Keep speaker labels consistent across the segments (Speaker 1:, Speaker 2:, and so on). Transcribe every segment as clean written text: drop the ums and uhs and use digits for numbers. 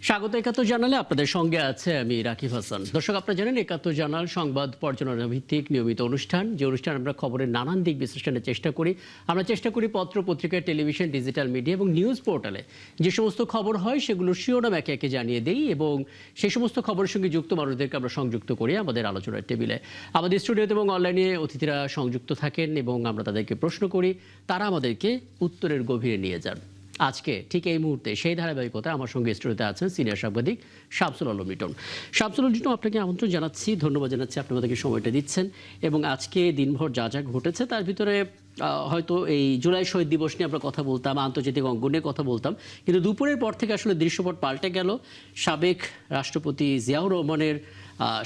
Speaker 1: স্বাগত একাত্তর জানালে আপনাদের সঙ্গে আছে আমি রাকিব হাসান। দর্শক, আপনারা জানেন একাত্তর জানাল সংবাদ পর্যালোচনা ভিত্তিক নিয়মিত অনুষ্ঠান, যে অনুষ্ঠান আমরা খবরের নানান দিক বিশ্লেষণের চেষ্টা করি। আমরা চেষ্টা করি পত্র পত্রিকা, টেলিভিশন, ডিজিটাল মিডিয়া এবং নিউজ পোর্টালে যে সমস্ত খবর হয় সেগুলোর শিরোনাম একে একে জানিয়ে দিই এবং সেই সমস্ত খবরের সঙ্গে যুক্ত মানুষদেরকে আমরা সংযুক্ত করি আমাদের আলোচনার টেবিলে। আমাদের স্টুডিওতে এবং অনলাইনে অতিথিরা সংযুক্ত থাকেন এবং আমরা তাদেরকে প্রশ্ন করি, তারা আমাদেরকে উত্তরের গভীরে নিয়ে যান। আজকে ঠিক এই মুহূর্তে সেই ধারাবাহিকতায় আমার সঙ্গে স্টুডিওতে আছেন সিনিয়র সাংবাদিক শামসুল আলম লিটন। শামসুল আলম লিটন, আপনাকে আমন্ত্রণ জানাচ্ছি, ধন্যবাদ জানাচ্ছি আপনি আমাদেরকে সময়টা দিচ্ছেন। এবং আজকে দিনভর যা যা ঘটেছে তার ভিতরে হয়তো এই জুলাই শহীদ দিবস নিয়ে আমরা কথা বলতাম, আন্তর্জাতিক অঙ্গন নিয়ে কথা বলতাম, কিন্তু দুপুরের পর থেকে আসলে দৃশ্যপট পাল্টে গেল। সাবেক রাষ্ট্রপতি জিয়াউর রহমানের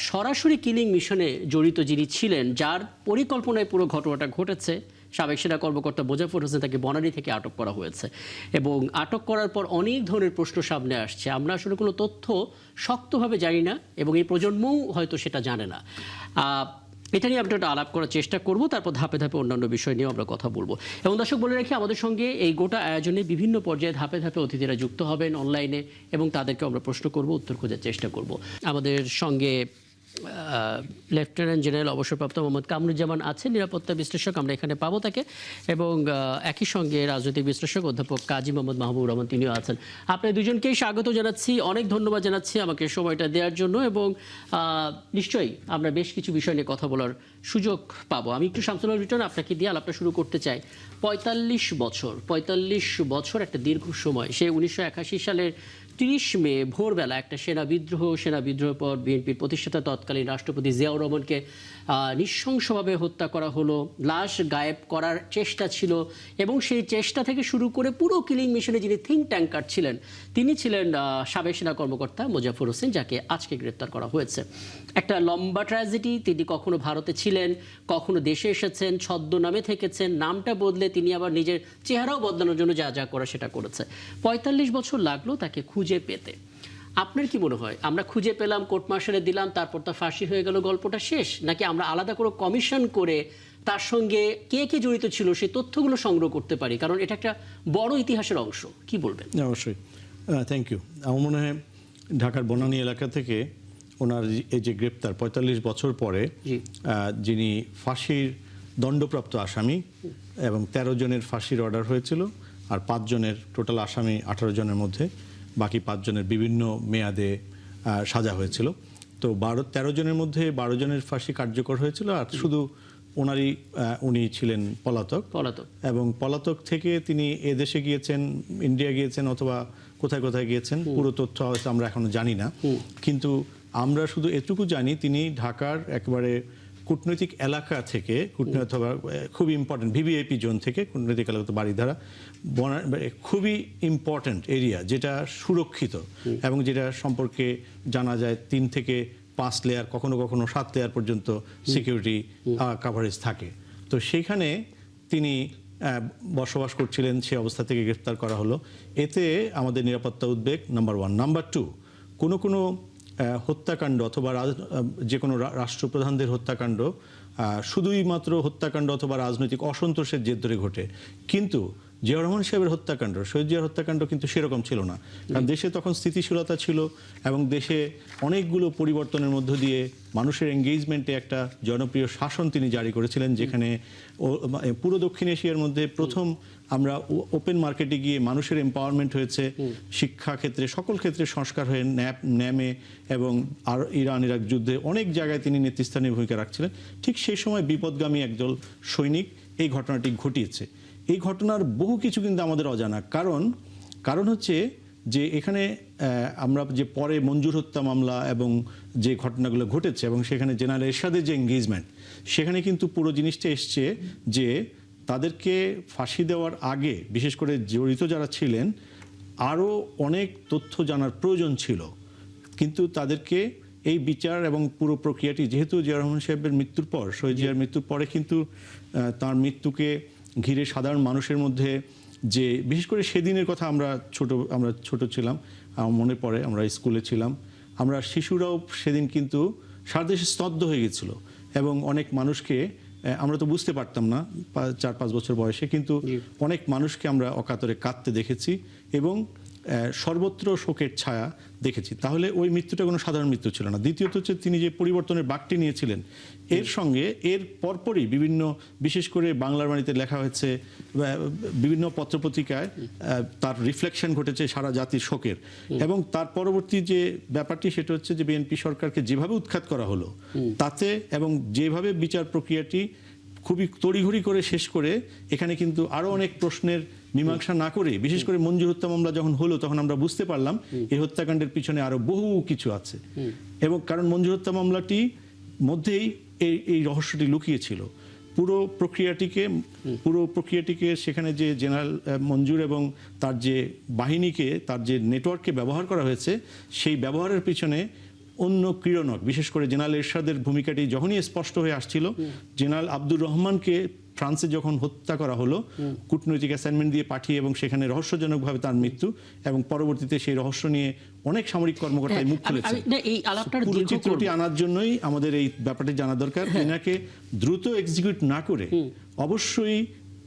Speaker 1: সরাসরি কিলিং মিশনে জড়িত যিনি ছিলেন, যার পরিকল্পনায় পুরো ঘটনাটা ঘটেছে, সাবেক সেনা কর্মকর্তা মোজাফর হোসেন, তাকে বনানী থেকে আটক করা হয়েছে এবং আটক করার পর অনেক ধরনের প্রশ্ন সামনে আসছে। আমরা আসলে কোনো তথ্য শক্তভাবে জানি না এবং এই প্রজন্মও হয়তো সেটা জানে না। এটা নিয়ে আমরা একটা আলাপ করার চেষ্টা করব, তারপর ধাপে ধাপে অন্যান্য বিষয় নিয়েও আমরা কথা বলবো। এবং দর্শক বলে রাখি, আমাদের সঙ্গে এই গোটা আয়োজনে বিভিন্ন পর্যায়ে ধাপে ধাপে অতিথিরা যুক্ত হবেন অনলাইনে এবং তাদেরকে আমরা প্রশ্ন করব, উত্তর খোঁজার চেষ্টা করব। আমাদের সঙ্গে লেফটেন্যান্ট জেনারেল অবসরপ্রাপ্ত মোহাম্মদ কামরুজ্জামান আছেন, নিরাপত্তা বিশ্লেষক, আমরা এখানে পাবো তাকে। এবং একই সঙ্গে রাজনৈতিক বিশ্লেষক অধ্যাপক কাজী মোহাম্মদ মাহবুবুর রহমান, তিনিও আছেন। আপনাদের দুজনকেই স্বাগত জানাচ্ছি, অনেক ধন্যবাদ জানাচ্ছি আমাকে সময়টা দেওয়ার জন্য। এবং নিশ্চয়ই আমরা বেশ কিছু বিষয় নিয়ে কথা বলার সুযোগ পাবো। আমি একটু শামসুল আলম লিটন আপনাকে দিয়ে আলাপটা শুরু করতে চাই। ৪৫ বছর একটা দীর্ঘ সময়। সে ১৯৮১ সালের ৩০ মে ভোরবেলা একটা সেনা বিদ্রোহের পর বিএনপির প্রতিষ্ঠাতা তৎকালীন রাষ্ট্রপতি জিয়াউর রহমানকে নৃশংসভাবে হত্যা করা হলো। লাশ গায়েব করার চেষ্টা ছিল এবং সেই চেষ্টা থেকে শুরু করে পুরো কিলিং মিশনে যিনি থিঙ্ক ট্যাঙ্কার ছিলেন, তিনি ছিলেন সাবেক সেনা কর্মকর্তা মোজাফর হোসেন, যাকে আজকে গ্রেপ্তার করা হয়েছে। একটা লম্বা ট্র্যাজেডি। তিনি কখনো ভারতে ছিলেন, কখনো দেশে এসেছেন, ছদ্মনামে থেকেছেন, নামটা বদলে তিনি আবার নিজের চেহারাও বদলানোর জন্য যা যা করা সেটা করেছে। ৪৫ বছর লাগলো তাকে খুঁজে পেতে। আপনার কি মনে হয়, আমরা খুঁজে পেলাম, কোর্ট মার্শালে দিলাম, তারপর তার ফাঁসি হয়ে গেল, গল্পটা শেষ? নাকি আমরা আলাদা করে কমিশন করে তার সঙ্গে কে কে জড়িত ছিল সেই তথ্যগুলো সংগ্রহ করতে পারি? কারণ এটা একটা বড় ইতিহাসের অংশ। কি বলবেন?
Speaker 2: অবশ্যই, থ্যাংক ইউ। আমার মনে হয় ঢাকার বনানী এলাকা থেকে ওনার এই যে গ্রেপ্তার ৪৫ বছর পরে, যিনি ফাঁসির দণ্ডপ্রাপ্ত আসামি এবং ১৩ জনের ফাঁসির অর্ডার হয়েছিল, আর ৫ জনের টোটাল আসামি ১৮ জনের মধ্যে, বাকি ৫ জনের বিভিন্ন মেয়াদে সাজা হয়েছিল। তো ১৩ জনের মধ্যে ১২ জনের ফাঁসি কার্যকর হয়েছিল, আর শুধু উনি ছিলেন পলাতক। এবং পলাতক থেকে তিনি এদেশে গিয়েছেন, ইন্ডিয়া গিয়েছেন, অথবা কোথায় কোথায় গিয়েছেন পুরো তথ্য হয়তো আমরা এখনো জানি না। কিন্তু আমরা শুধু এটুকু জানি, তিনি ঢাকার একেবারে কূটনৈতিক এলাকা থেকে, অথবা খুবই ইম্পর্টেন্ট ভিভিআইপি জোন থেকে, কূটনৈতিক এলাকা বাড়িধারা, খুবই ইম্পর্টেন্ট এরিয়া, যেটা সুরক্ষিত এবং যেটা সম্পর্কে জানা যায় ৩ থেকে ৫ লেয়ার, কখনো কখনো ৭ লেয়ার পর্যন্ত সিকিউরিটি কাভারেজ থাকে। তো সেইখানে তিনি বসবাস করছিলেন, সে অবস্থা থেকে গ্রেফতার করা হলো। এতে আমাদের নিরাপত্তা উদ্বেগ, নাম্বার 1। নাম্বার 2, কোনো হত্যাকাণ্ড অথবা যে কোনো রাষ্ট্রপ্রধানদের হত্যাকাণ্ড শুধুই মাত্র হত্যাকাণ্ড অথবা রাজনৈতিক অসন্তোষের জের ধরে ঘটে, কিন্তু জিয়াউর রহমান সাহেবের হত্যাকাণ্ড, শহীদ জিয়ার হত্যাকাণ্ড কিন্তু সেরকম ছিল না। কারণ দেশে তখন স্থিতিশীলতা ছিল এবং দেশে অনেকগুলো পরিবর্তনের মধ্য দিয়ে মানুষের এঙ্গেজমেন্টে একটা জনপ্রিয় শাসন তিনি জারি করেছিলেন, যেখানে পুরো দক্ষিণ এশিয়ার মধ্যে প্রথম আমরা ওপেন মার্কেটে গিয়ে মানুষের এম্পাওয়ারমেন্ট হয়েছে, শিক্ষা ক্ষেত্রে, সকল ক্ষেত্রে সংস্কার হয়ে ন্যামে এবং আর ইরান ইরাক যুদ্ধে অনেক জায়গায় তিনি নেতৃস্থানীয় ভূমিকা রাখছিলেন। ঠিক সেই সময় বিপদগামী একদল সৈনিক এই ঘটনাটি ঘটিয়েছে। এই ঘটনার বহু কিছু কিন্তু আমাদের অজানা। কারণ হচ্ছে যে এখানে আমরা যে পরে মঞ্জুর হত্যা মামলা এবং যে ঘটনাগুলো ঘটেছে এবং সেখানে জেনারেল এরশাদের যে এঙ্গেজমেন্ট, সেখানে কিন্তু পুরো জিনিসটা এসছে যে তাদেরকে ফাঁসি দেওয়ার আগে, বিশেষ করে জড়িত যারা ছিলেন, আরও অনেক তথ্য জানার প্রয়োজন ছিল। কিন্তু তাদেরকে এই বিচার এবং পুরো প্রক্রিয়াটি, যেহেতু জিয়াউর রহমান সাহেবের মৃত্যুর পর, শহীদ জিয়ার মৃত্যুর পরে কিন্তু তার মৃত্যুকে ঘিরে সাধারণ মানুষের মধ্যে যে, বিশেষ করে সেদিনের কথা আমরা ছোট ছিলাম, আমার মনে পড়ে, আমরা স্কুলে ছিলাম, আমরা শিশুরাও সেদিন কিন্তু সারা দেশে স্তব্ধ হয়ে গেছিল এবং অনেক মানুষকে আমরা তো বুঝতে পারতাম না ৪-৫ বছর বয়সে, কিন্তু অনেক মানুষকে আমরা অকাতরে কাঁদতে দেখেছি এবং সর্বত্র শোকের ছায়া দেখেছি। তাহলে ওই মৃত্যুটা কোনো সাধারণ মৃত্যু ছিল না। দ্বিতীয়ত হচ্ছে তিনি যে পরিবর্তনের বাকটি নিয়েছিলেন, এর সঙ্গে এর পরপরই বিভিন্ন, বিশেষ করে বাংলার বাণীতে লেখা হয়েছে, বিভিন্ন পত্রপত্রিকায় তার রিফ্লেকশন ঘটেছে সারা জাতির শোকের। এবং তার পরবর্তী যে ব্যাপারটি সেটা হচ্ছে যে বিএনপি সরকারকে যেভাবে উৎখাত করা হলো তাতে, এবং যেভাবে বিচার প্রক্রিয়াটি খুবই তড়িঘড়ি করে শেষ করে এখানে কিন্তু আরো অনেক প্রশ্নের মীমাংসা না করে, বিশেষ করে মঞ্জুর হত্যা মামলা যখন হলো তখন আমরা বুঝতে পারলাম এই হত্যাকাণ্ডের পিছনে আরো বহু কিছু আছে। এবং কারণ মঞ্জুর হত্যা মামলাটি মধ্যেই এই রহস্যটি লুকিয়ে ছিল। পুরো প্রক্রিয়াটিকে সেখানে যে জেনারেল মঞ্জুর এবং তার যে বাহিনীকে, তার যে নেটওয়ার্ককে ব্যবহার করা হয়েছে, সেই ব্যবহারের পিছনে অন্য ক্রীড়নক, বিশেষ করে জেনারেল এরশাদের ভূমিকাটি যখনই স্পষ্ট হয়ে আসছিল, জেনারেল আব্দুর রহমানকে ফ্রান্সে যখন হত্যা করা হলো কূটনৈতিক অ্যাসাইনমেন্ট দিয়ে পাঠিয়ে, এবং সেখানে রহস্যজনকভাবে তার মৃত্যু, এবং পরবর্তীতে সেই রহস্য নিয়ে অনেক সামরিক কর্মকর্তাই মুখ খুলেছে। পুরো চিত্রটি আনার জন্যই আমাদের এই ব্যাপারটি জানা দরকার। ইনাকে দ্রুত এক্সিকিউট না করে অবশ্যই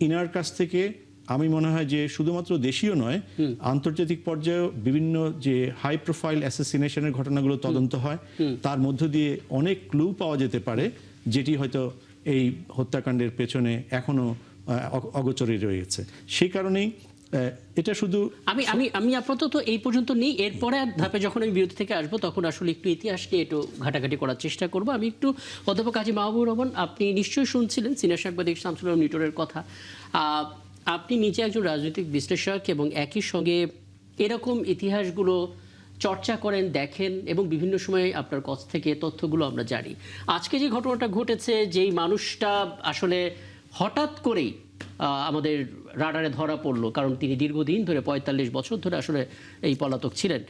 Speaker 2: ইনার কাছ থেকে, আমি মনে হয় যে শুধুমাত্র দেশীয় নয়, আন্তর্জাতিক পর্যায়ে বিভিন্ন যে হাই প্রোফাইল অ্যাসাসিনেশনের ঘটনাগুলো তদন্ত হয়, তার মধ্য দিয়ে অনেক ক্লু পাওয়া যেতে পারে, যেটি হয়তো এই হত্যাকাণ্ডের পেছনে এখনো অগোচরে রয়েছে। সেই কারণেই এটা শুধু
Speaker 1: আমি আপাতত এই পর্যন্ত নেই। এরপরে ধাপে যখন আমি বিরতি থেকে আসবো তখন আসলে একটু ইতিহাস নিয়ে একটু ঘাটাঘাটি করার চেষ্টা করব। আমি একটু অধ্যাপক কাজী মাহবুবুর রহমান, আপনি নিশ্চয়ই শুনছিলেন সিনিয়র সাংবাদিক শামসুল আলম নিটোরের কথা। আপনি নিজে একজন রাজনৈতিক বিশ্লেষক এবং একই সঙ্গে এরকম ইতিহাসগুলো চর্চা করেন, দেখেন, এবং বিভিন্ন সময় আপনার কাছ থেকে তথ্যগুলো আমরা জানি। আজকে যে ঘটনাটা ঘটেছে, যেই মানুষটা আসলে হঠাৎ করেই আমাদের রাডারে ধরা পড়লো, কারণ তিনি দীর্ঘদিন ধরে ৪৫ বছর ধরে আসলে এই পলাতক ছিলেন,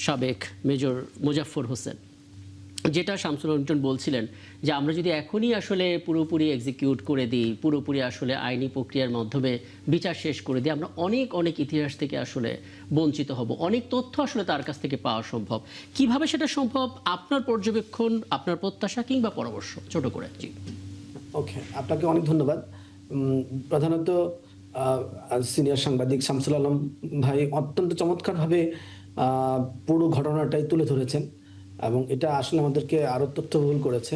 Speaker 1: সাবেক মেজর মোজাফফর হোসেন। যেটা শামসুল আলম বলছিলেন যে আমরা যদি এখনই আসলে পুরোপুরি এক্সিকিউট করে দিই, পুরোপুরি আসলে আইনি প্রক্রিয়ার মাধ্যমে বিচার শেষ করে দিই, আমরা অনেক অনেক ইতিহাস থেকে আসলে বঞ্চিত হব, অনেক তথ্য আসলে তার কাছ থেকে পাওয়া সম্ভব। কিভাবে সেটা সম্ভব, আপনার পর্যবেক্ষণ, আপনার প্রত্যাশা কিংবা পরামর্শ ছোট করে। জি,
Speaker 3: ওকে, আপনাকে অনেক ধন্যবাদ। প্রধানত সিনিয়র সাংবাদিক শামসুল আলম ভাই অত্যন্ত চমৎকারভাবে পুরো ঘটনাটাই তুলে ধরেছেন, এবং এটা আসলে আমাদেরকে আরো তথ্যবহুল করেছে।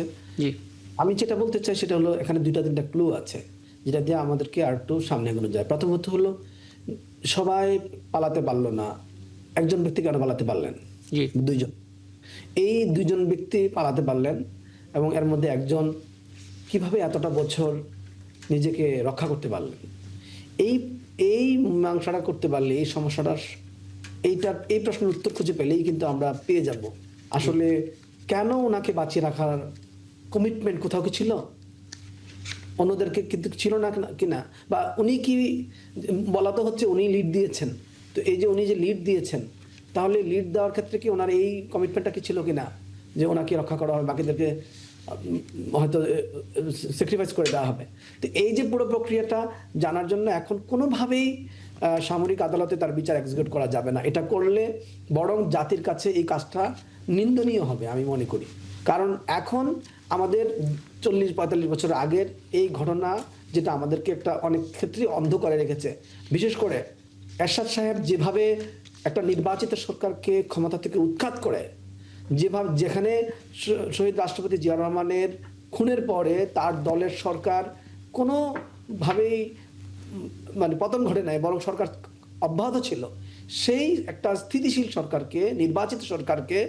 Speaker 3: আমি যেটা বলতে চাই সেটা হলো, এখানে 2-3টা ক্লু আছে যেটা দিয়ে আমাদেরকে আর একটু সামনে এগোনো যায়। প্রথমত হলো, সবাই পালাতে পারলো না, একজন ব্যক্তি কেন পালাতে পারলেন? দুইজন। এই দুইজন ব্যক্তি পালাতে পারলেন, এবং এর মধ্যে একজন কিভাবে এতটা বছর নিজেকে রক্ষা করতে পারলেন? এই মীমাংসাটা করতে পারলে, এই সমস্যাটা, এই প্রশ্নের উত্তর খুঁজে পেলেই কিন্তু আমরা পেয়ে যাব আসলে কেন ওনাকে বাঁচিয়ে রাখার কমিটমেন্ট কোথাও কি ছিল, অন্যদেরকে কিন্তু ছিল না কিনা, বা উনি কি, বলা তো হচ্ছে উনি লিড দিয়েছেন, তো এই যে উনি যে লিড দিয়েছেন, তাহলে লিড দেওয়ার ক্ষেত্রে কি ওনার এই কমিটমেন্টটা কি ছিল কিনা যে ওনাকে রক্ষা করা হবে, বাকিদেরকে হয়তো স্যাক্রিফাইস করে দেওয়া হবে? তো এই যে পুরো প্রক্রিয়াটা জানার জন্য এখন কোনোভাবেই সামরিক আদালতে তার বিচার এক্সিকিউট করা যাবে না। এটা করলে বরং জাতির কাছে এই কাজটা নিন্দনীয় হবে আমি মনে করি। কারণ এখন আমাদের 40-45 বছর আগের এই ঘটনা, যেটা আমাদেরকে একটা অনেক ক্ষেত্রে অন্ধ করে রেখেছে, বিশেষ করে এরশাদ সাহেব যেভাবে একটা নির্বাচিত সরকারকে ক্ষমতা থেকে উৎখাত করে, যেখানে শহীদ রাষ্ট্রপতি জিয়া রহমানের খুনের পরে তার দলের সরকার কোনোভাবেই মানে পতন ঘটে নাই, বরং সরকার অব্যাহত ছিল, সেই একটা স্থিতিশীল সরকারকে, নির্বাচিত সরকারকে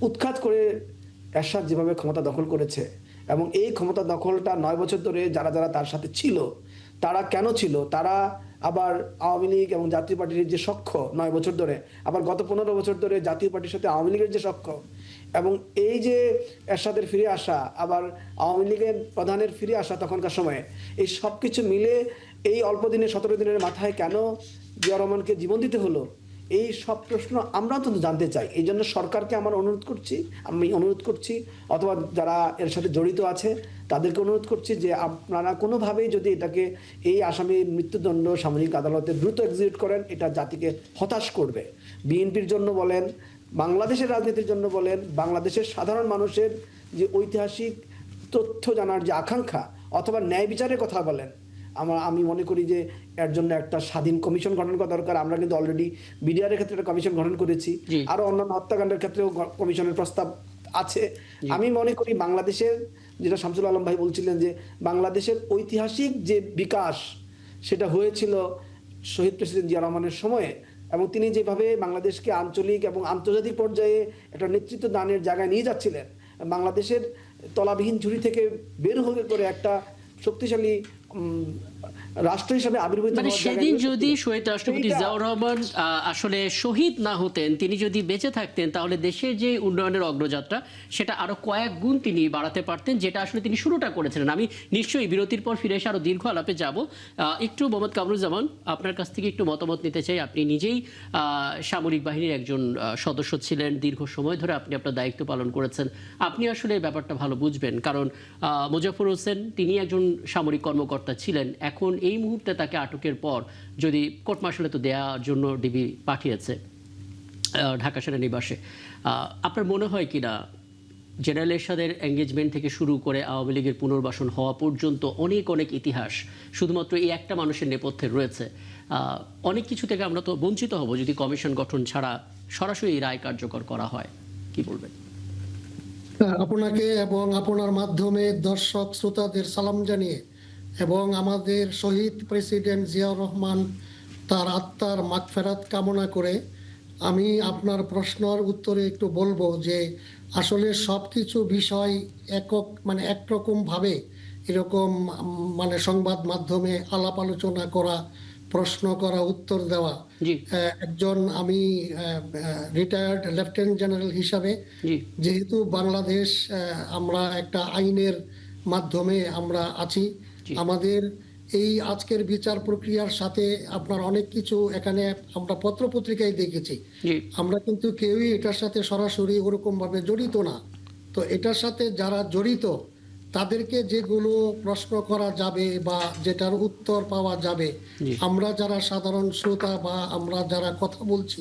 Speaker 3: উৎখাত করে এরশাদ যেভাবে ক্ষমতা দখল করেছে, এবং এই ক্ষমতা দখলটা 9 বছর ধরে যারা যারা তার সাথে ছিল, তারা কেন ছিল, তারা আবার আওয়ামী লীগ এবং জাতীয় পার্টির যে সখ্য 9 বছর ধরে, আবার গত 15 বছর ধরে জাতীয় পার্টির সাথে আওয়ামী লীগের যে সখ্য, এবং এই যে এরশাদের ফিরে আসা, আবার আওয়ামী লীগের প্রধানের ফিরে আসা তখনকার সময়ে, এই সব কিছু মিলে এই অল্প দিনে 17 দিনের মাথায় কেন জিয়া রহমানকে জীবন দিতে হলো, এই সব প্রশ্ন আমরা অন্তত জানতে চাই। এই জন্য সরকারকে আমি অনুরোধ করছি, অথবা যারা এর সাথে জড়িত আছে তাদেরকে অনুরোধ করছি যে আপনারা কোনোভাবেই যদি এটাকে, এই আসামির মৃত্যুদণ্ড সামরিক আদালতে দ্রুত এক্সিকিউট করেন, এটা জাতিকে হতাশ করবে। বিএনপির জন্য বলেন, বাংলাদেশের রাজনীতির জন্য বলেন, বাংলাদেশের সাধারণ মানুষের যে ঐতিহাসিক তথ্য জানার যে আকাঙ্ক্ষা, অথবা ন্যায় বিচারের কথা বলেন, আমি মনে করি যে এর জন্য একটা স্বাধীন কমিশন গঠন করা দরকার। আমরা কিন্তু অলরেডি বিডিআর এর ক্ষেত্রে একটা কমিশন গঠন করেছি,
Speaker 1: জি।
Speaker 3: আরো অন্যান্য হত্যাকাণ্ডের ক্ষেত্রেও কমিশনের প্রস্তাব আছে। আমি মনে করি বাংলাদেশের, যেটা শামসুল আলম ভাই বলছিলেন, যে বাংলাদেশের ঐতিহাসিক যে বিকাশ সেটা হয়েছিল শহীদ প্রেসিডেন্ট জিয়া রহমানের সময়ে, এবং তিনি যেভাবে বাংলাদেশকে আঞ্চলিক এবং আন্তর্জাতিক পর্যায়ে একটা নেতৃত্ব দানের জায়গায় নিয়ে যাচ্ছিলেন, বাংলাদেশের তলাবিহীন ঝুড়ি থেকে বের হয়ে করে একটা শক্তিশালী রাষ্ট্র হিসেবে আবির্ভূত
Speaker 1: মানে
Speaker 3: হওয়ার
Speaker 1: সেদিন
Speaker 3: জায়গায়
Speaker 1: যদি শহীদ রাষ্ট্রপতি
Speaker 3: সেইটা-
Speaker 1: জিয়াউর রহমান আসলে শহীদ না হতেন, তিনি যদি বেঁচে থাকতেন, তাহলে দেশের যে উন্নয়নের অগ্রযাত্রা সেটা আরো কয়েক গুণ তিনি বাড়াতে পারতেন, যেটা আসলে তিনি শুরুটা করেছিলেন। আমি নিশ্চয়ই বিরতির পর ফিরে এসে আরো দীর্ঘ আলাপে যাব। একটু মোহাম্মদ কামরুজ্জামান, আপনার কাছ থেকে একটু মতামত নিতে চাই। আপনি নিজেই সামরিক বাহিনীর একজন সদস্য ছিলেন, দীর্ঘ সময় ধরে আপনি আপনার দায়িত্ব পালন করেছেন। আপনি আসলে এই ব্যাপারটা ভালো বুঝবেন, কারণ মোজাফফর হোসেন তিনি একজন সামরিক কর্মকর্তা ছিলেন। এখন এই মুহূর্তে তাকে আটকের পর যদি কোর্ট মার্শালে তো দেওয়ার জন্য ডিবি পাঠিয়েছে ঢাকা সেনানিবাসে, আপনার মনে হয় কিনা জেনারেল এরশাদের এঙ্গেজমেন্ট থেকে শুরু করে আওয়ামী লীগের পুনর্বাসন হওয়া পর্যন্ত অনেক অনেক ইতিহাস শুধুমাত্র এই একটা মানুষের নেপথ্যে রয়েছে? অনেক কিছু থেকে আমরা তো বঞ্চিত হব যদি কমিশন গঠন ছাড়া সরাসরি রায় কার্যকর করা হয়। কি বলবেন?
Speaker 4: আপনাকে এবং আপনার মাধ্যমে দর্শক শ্রোতাদের সালাম জানিয়ে এবং আমাদের শহীদ প্রেসিডেন্ট জিয়াউর রহমান তার আত্মার মাগফেরাত কামনা করে আমি আপনার প্রশ্নের উত্তরে একটু বলবো যে আসলে সব কিছু বিষয় একরকম ভাবে এরকম সংবাদ মাধ্যমে আলাপ আলোচনা করা, প্রশ্ন করা, উত্তর দেওয়া,
Speaker 1: জি
Speaker 4: একজন আমি রিটায়ার্ড লেফটেন্যান্ট জেনারেল হিসাবে,
Speaker 1: জি
Speaker 4: যেহেতু বাংলাদেশ আমরা একটা আইনের মাধ্যমে আমরা আছি, আমাদের এই আজকের বিচার প্রক্রিয়ার সাথে আপনার অনেক কিছু এখানে আমরা পত্রপত্রিকায় দেখেছি,
Speaker 1: জি
Speaker 4: আমরা কিন্তু কেউই এটার সাথে সরাসরি ওরকম ভাবে জড়িত না। তো এটার সাথে যারা জড়িত তাদেরকে যেগুলো প্রশ্ন করা যাবে বা যেটার উত্তর পাওয়া যাবে, আমরা যারা সাধারণ শ্রোতা বা আমরা যারা কথা বলছি,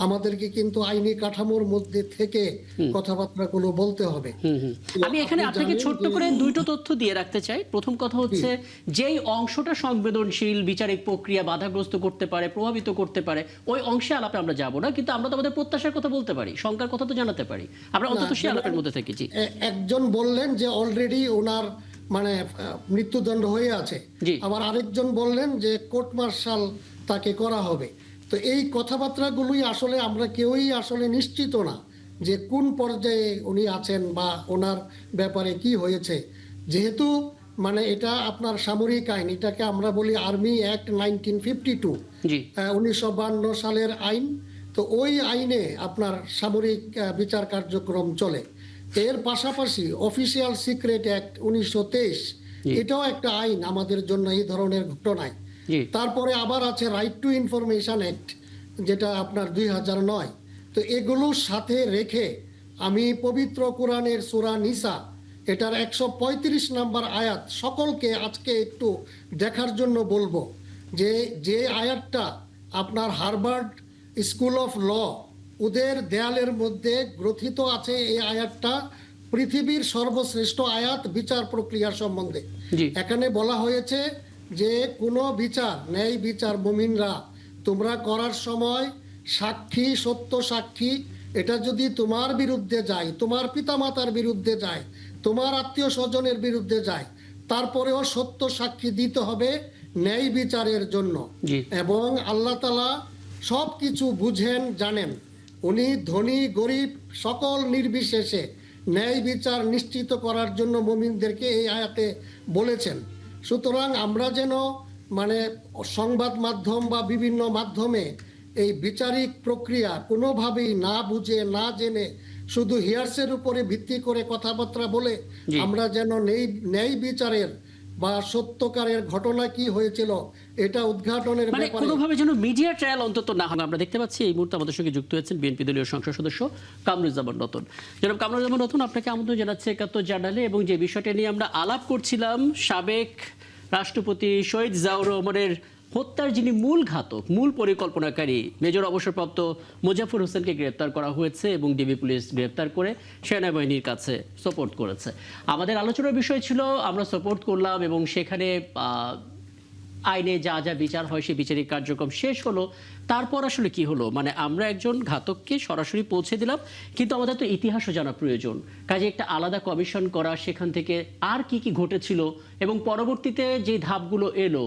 Speaker 4: আমাদেরকে কিন্তু আইনি কাঠামোর মধ্যে থেকে কথাবার্তাগুলো বলতে হবে।
Speaker 1: আমি এখানে আপনাকে ছোট্ট করে দুটো তথ্য দিয়ে রাখতে চাই। প্রথম কথা হচ্ছে, যেই অংশটা সংবেদনশীল, বিচারিক প্রক্রিয়া বাধাগ্রস্ত করতে পারে, প্রভাবিত করতে পারে, ওই অংশে আলাপে আমরা যাব না, কিন্তু আমরা তো আমাদের প্রত্যাশার কথা বলতে পারি, শঙ্কার কথা তো জানাতে পারি, আমরা অন্তত সেই আলাপের মধ্যে থেকেছি।
Speaker 4: একজন বললেন যে অলরেডি ওনার মৃত্যুদণ্ড হয়ে আছে,
Speaker 1: জি।
Speaker 4: আবার আরেকজন বললেন যে কোর্ট মার্শাল তাকে করা হবে। তো এই কথাবার্তাগুলোই আসলে আমরা কেউই আসলে নিশ্চিত না যে কোন পর্যায়ে উনি আছেন বা ওনার ব্যাপারে কি হয়েছে। যেহেতু এটা আপনার সামরিক আইন, এটাকে আমরা বলি আর্মি অ্যাক্ট 1952,
Speaker 1: জি
Speaker 4: 1952 সালের আইন। তো ওই আইনে আপনার সামরিক বিচার কার্যক্রম চলে। এর পাশাপাশি অফিসিয়াল সিক্রেট অ্যাক্ট 1923, এটাও একটা আইন আমাদের জন্য এই ধরনের ঘটনায়।
Speaker 1: জি
Speaker 4: তারপরে আবার আছে রাইট টু ইনফরমেশন অ্যাক্ট, যেটা আপনার 2009। তো এগুলোর সাথে রেখে আমি পবিত্র কোরআনের সূরা নিসা এটার 135 নম্বর আয়াত সকলকে আজকে একটু দেখার জন্য বলবো, যে আয়াতটা আপনার হার্ভার্ড স্কুল অফ ল ওদের দেয়ালের মধ্যে গ্রথিত আছে। এই আয়াতটা পৃথিবীর সর্বশ্রেষ্ঠ আয়াত বিচার প্রক্রিয়া সম্বন্ধে।
Speaker 1: জি
Speaker 4: এখানে বলা হয়েছে যে কোনো বিচার, ন্যায় বিচার মুমিনরা তোমরা করার সময় সাক্ষী, সত্য সাক্ষী, এটা যদি তোমার বিরুদ্ধে যায়, তোমার পিতামাতার বিরুদ্ধে যায়, তোমার আত্মীয় স্বজনের বিরুদ্ধে যায়, তারপরেও সত্য সাক্ষী দিতে হবে ন্যায় বিচারের জন্য।
Speaker 1: জি
Speaker 4: এবং আল্লাহ তাআলা সব কিছু বুঝেন, জানেন। উনি ধনী গরিব সকল নির্বিশেষে ন্যায় বিচার নিশ্চিত করার জন্য মুমিনদেরকে এই আয়াতে বলেছেন। সুতরাং আমরা যেন সংবাদ মাধ্যম বা বিভিন্ন মাধ্যমে এই বিচারিক প্রক্রিয়া কোনোভাবেই না বুঝে না জেনে শুধু হিয়ার্সের উপরে ভিত্তি করে কথাবার্তা বলে আমরা যেন ন্যায় বিচারের বা সত্যকারের ঘটনা কি হয়েছিল এটা উদ্ঘাটনের ব্যাপারে
Speaker 1: কোনোভাবে যেন মিডিয়া ট্রায়াল অন্তত না হয়। আমরা দেখতে পাচ্ছি এই মুহূর্তে আমাদের সঙ্গে যুক্ত হয়েছেন বিএনপি দলীয় সংসদ সদস্য কামরুজ্জামান রতন। জনাব কামরুজ্জামান রতন, আপনাকে আমন্ত্রণ জানাচ্ছি ৭১ জার্নালে। এবং যে বিষয়টা নিয়ে আমরা আলাপ করছিলাম, সাবেক রাষ্ট্রপতি শহীদ জিয়াউর রহমানের হত্যার যিনি মূল ঘাতক, মূল পরিকল্পনাকারী মেজর অবসরপ্রাপ্ত মোজাফফর হোসেনকে গ্রেপ্তার করা হয়েছে এবং ডিবি পুলিশ গ্রেপ্তার করে সেনাবাহিনীর কাছে সোপর্দ করেছে। আমাদের আলোচনার বিষয় ছিল, আমরা সোপর্দ করলাম এবং সেখানে আইনে যা যা বিচার হয় সেই বিচারিক কার্যক্রম শেষ হলো, তারপর আসলে কি হলো? মানে আমরা একজন ঘাতককে সরাসরি পৌঁছে দিলাম, কিন্তু আমাদের তো ইতিহাসও জানা প্রয়োজন। কাজে একটা আলাদা কমিশন করা, সেখান থেকে আর কি কি ঘটেছিল এবং পরবর্তীতে যে ধাপগুলো এলো,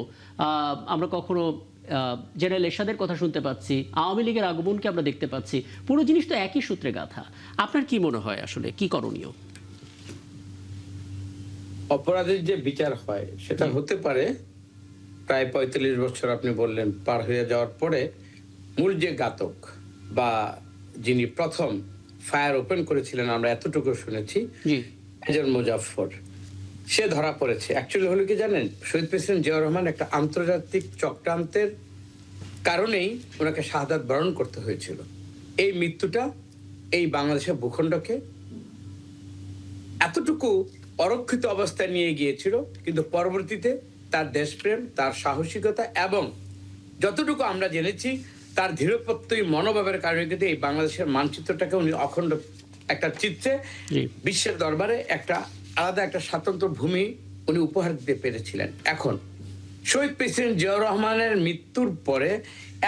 Speaker 1: আমরা কখনো জেনারেল এরশাদের কথা শুনতে পাচ্ছি, আওয়ামী লীগের আগমনকে আমরা দেখতে পাচ্ছি, পুরো জিনিস তো একই সূত্রে গাথা। আপনার কি মনে হয় আসলে কি করণীয়?
Speaker 5: অপরাধের যে বিচার হয় সেটা হতে পারে প্রায় ৪৫ বছর আপনি বললেন পার হয়ে যাওয়ার পরে মূল যে ঘাতক বা যিনি প্রথম ফায়ার ওপেন করেছিলেন, আমরা এতটুকু শুনেছি,
Speaker 1: জি,
Speaker 5: মেজর মুজাফফর, সে ধরা পড়েছে। অ্যাকচুয়ালি হলো কি জানেন, শহীদ প্রেসিডেন্ট জিয়াউর রহমান একটা আন্তর্জাতিক চক্রান্তের কারণেই ওনাকে শাহাদাত বরণ করতে হয়েছিল। এই মৃত্যুটা এই বাংলাদেশের ভূখণ্ডকে এতটুকু অরক্ষিত অবস্থায় নিয়ে গিয়েছিল, কিন্তু পরবর্তীতে তার দেশপ্রেম, তার সাহসিকতা এবং যতটুকু আমরা জেনেছি তার দৃঢ়প্রত্যয়ী মনোভাবের কারণে কিন্তু এই বাংলাদেশের মানচিত্রটাকে উনি অখণ্ড একটা চিত্রে বিশ্বের দরবারে একটা আলাদা একটা স্বাতন্ত্র্য ভূমি উনি উপহার দিতে পেরেছিলেন। এখন শহীদ প্রেসিডেন্ট জিয়াউর রহমানের মৃত্যুর পরে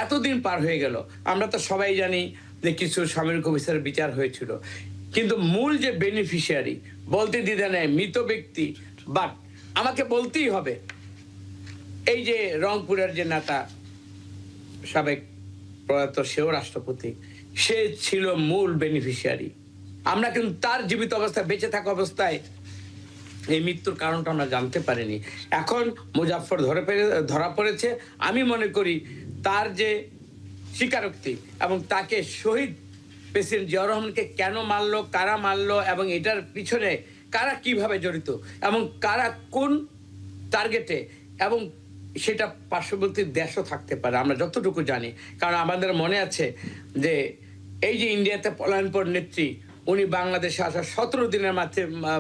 Speaker 5: এতদিন পার হয়ে গেল, আমরা তো সবাই জানি যে কিছু সামরিক অফিসারের বিচার হয়েছিল, কিন্তু মূল যে বেনিফিশিয়ারি বলতে দ্বিধা নেই, মৃত ব্যক্তি। বাট আমাকে বলতেই হবে, এই যে রংপুরের যে নেতা সাবেক প্রয়াত সেও রাষ্ট্রপতি, সে ছিল মূল বেনিফিশিয়ারি। আমরা কিন্তু তার জীবিত অবস্থায়, বেঁচে থাকা অবস্থায় এই মৃত্যুর কারণটা আমরা জানতে পারিনি। এখন মুজাফফর ধরা পড়েছে। আমি মনে করি তার যে স্বীকারোক্তি এবং তাকে শহীদ প্রেসিডেন্ট জিয়াউর রহমানকে কেন মারলো, কারা মারলো এবং এটার পিছনে কারা কিভাবে জড়িত এবং কারা কোন টার্গেটে, এবং সেটা পার্শ্ববর্তী দেশও থাকতে পারে, আমরা যতটুকু জানি। কারণ আমাদের মনে আছে যে এই যে ইন্ডিয়াতে পলায়নপর নেত্রী, উনি বাংলাদেশে আসার ১৭ দিনের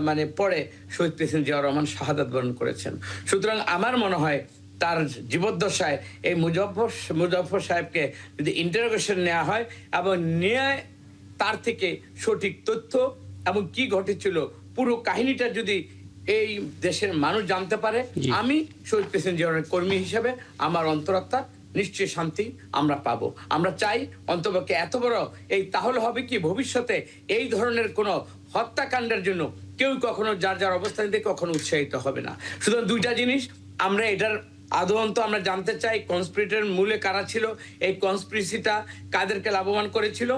Speaker 5: মানে পরে শহীদ প্রেসিডেন্ট জিয়াউর রহমান শাহাদাত বরণ করেছেন। সুতরাং আমার মনে হয় তার জীবদ্দশায় এই মুজাফফর সাহেবকে যদি ইন্টারোগেশন নেওয়া হয় এবং নিয়ে তার থেকে সঠিক তথ্য এবং কি ঘটেছিল পুরো কাহিনীটা যদি এই দেশের মানুষ জানতে পারে, আমি শহীদ প্রেসিডেন্ট জিয়াউর রহমানের কর্মী হিসেবে আমার অন্তরাত্মা নিশ্চয়ই শান্তি আমরা পাবো। আমরা চাই অন্তপক্ষে এত বড় এই, তাহলে হবে কি ভবিষ্যতে এই ধরনের কোনো হত্যাকাণ্ডের জন্য কেউ কখনো যার যার অবস্থান থেকে কখনো উৎসাহিত হবে না। সুতরাং দুইটা জিনিস আমরা এটার আদৌন্ত আমরা জানতে চাই, কনস্পিরেটর মূলে কারা ছিল, এই কনস্পিরেসিটা কাদেরকে লাভবান করেছিল,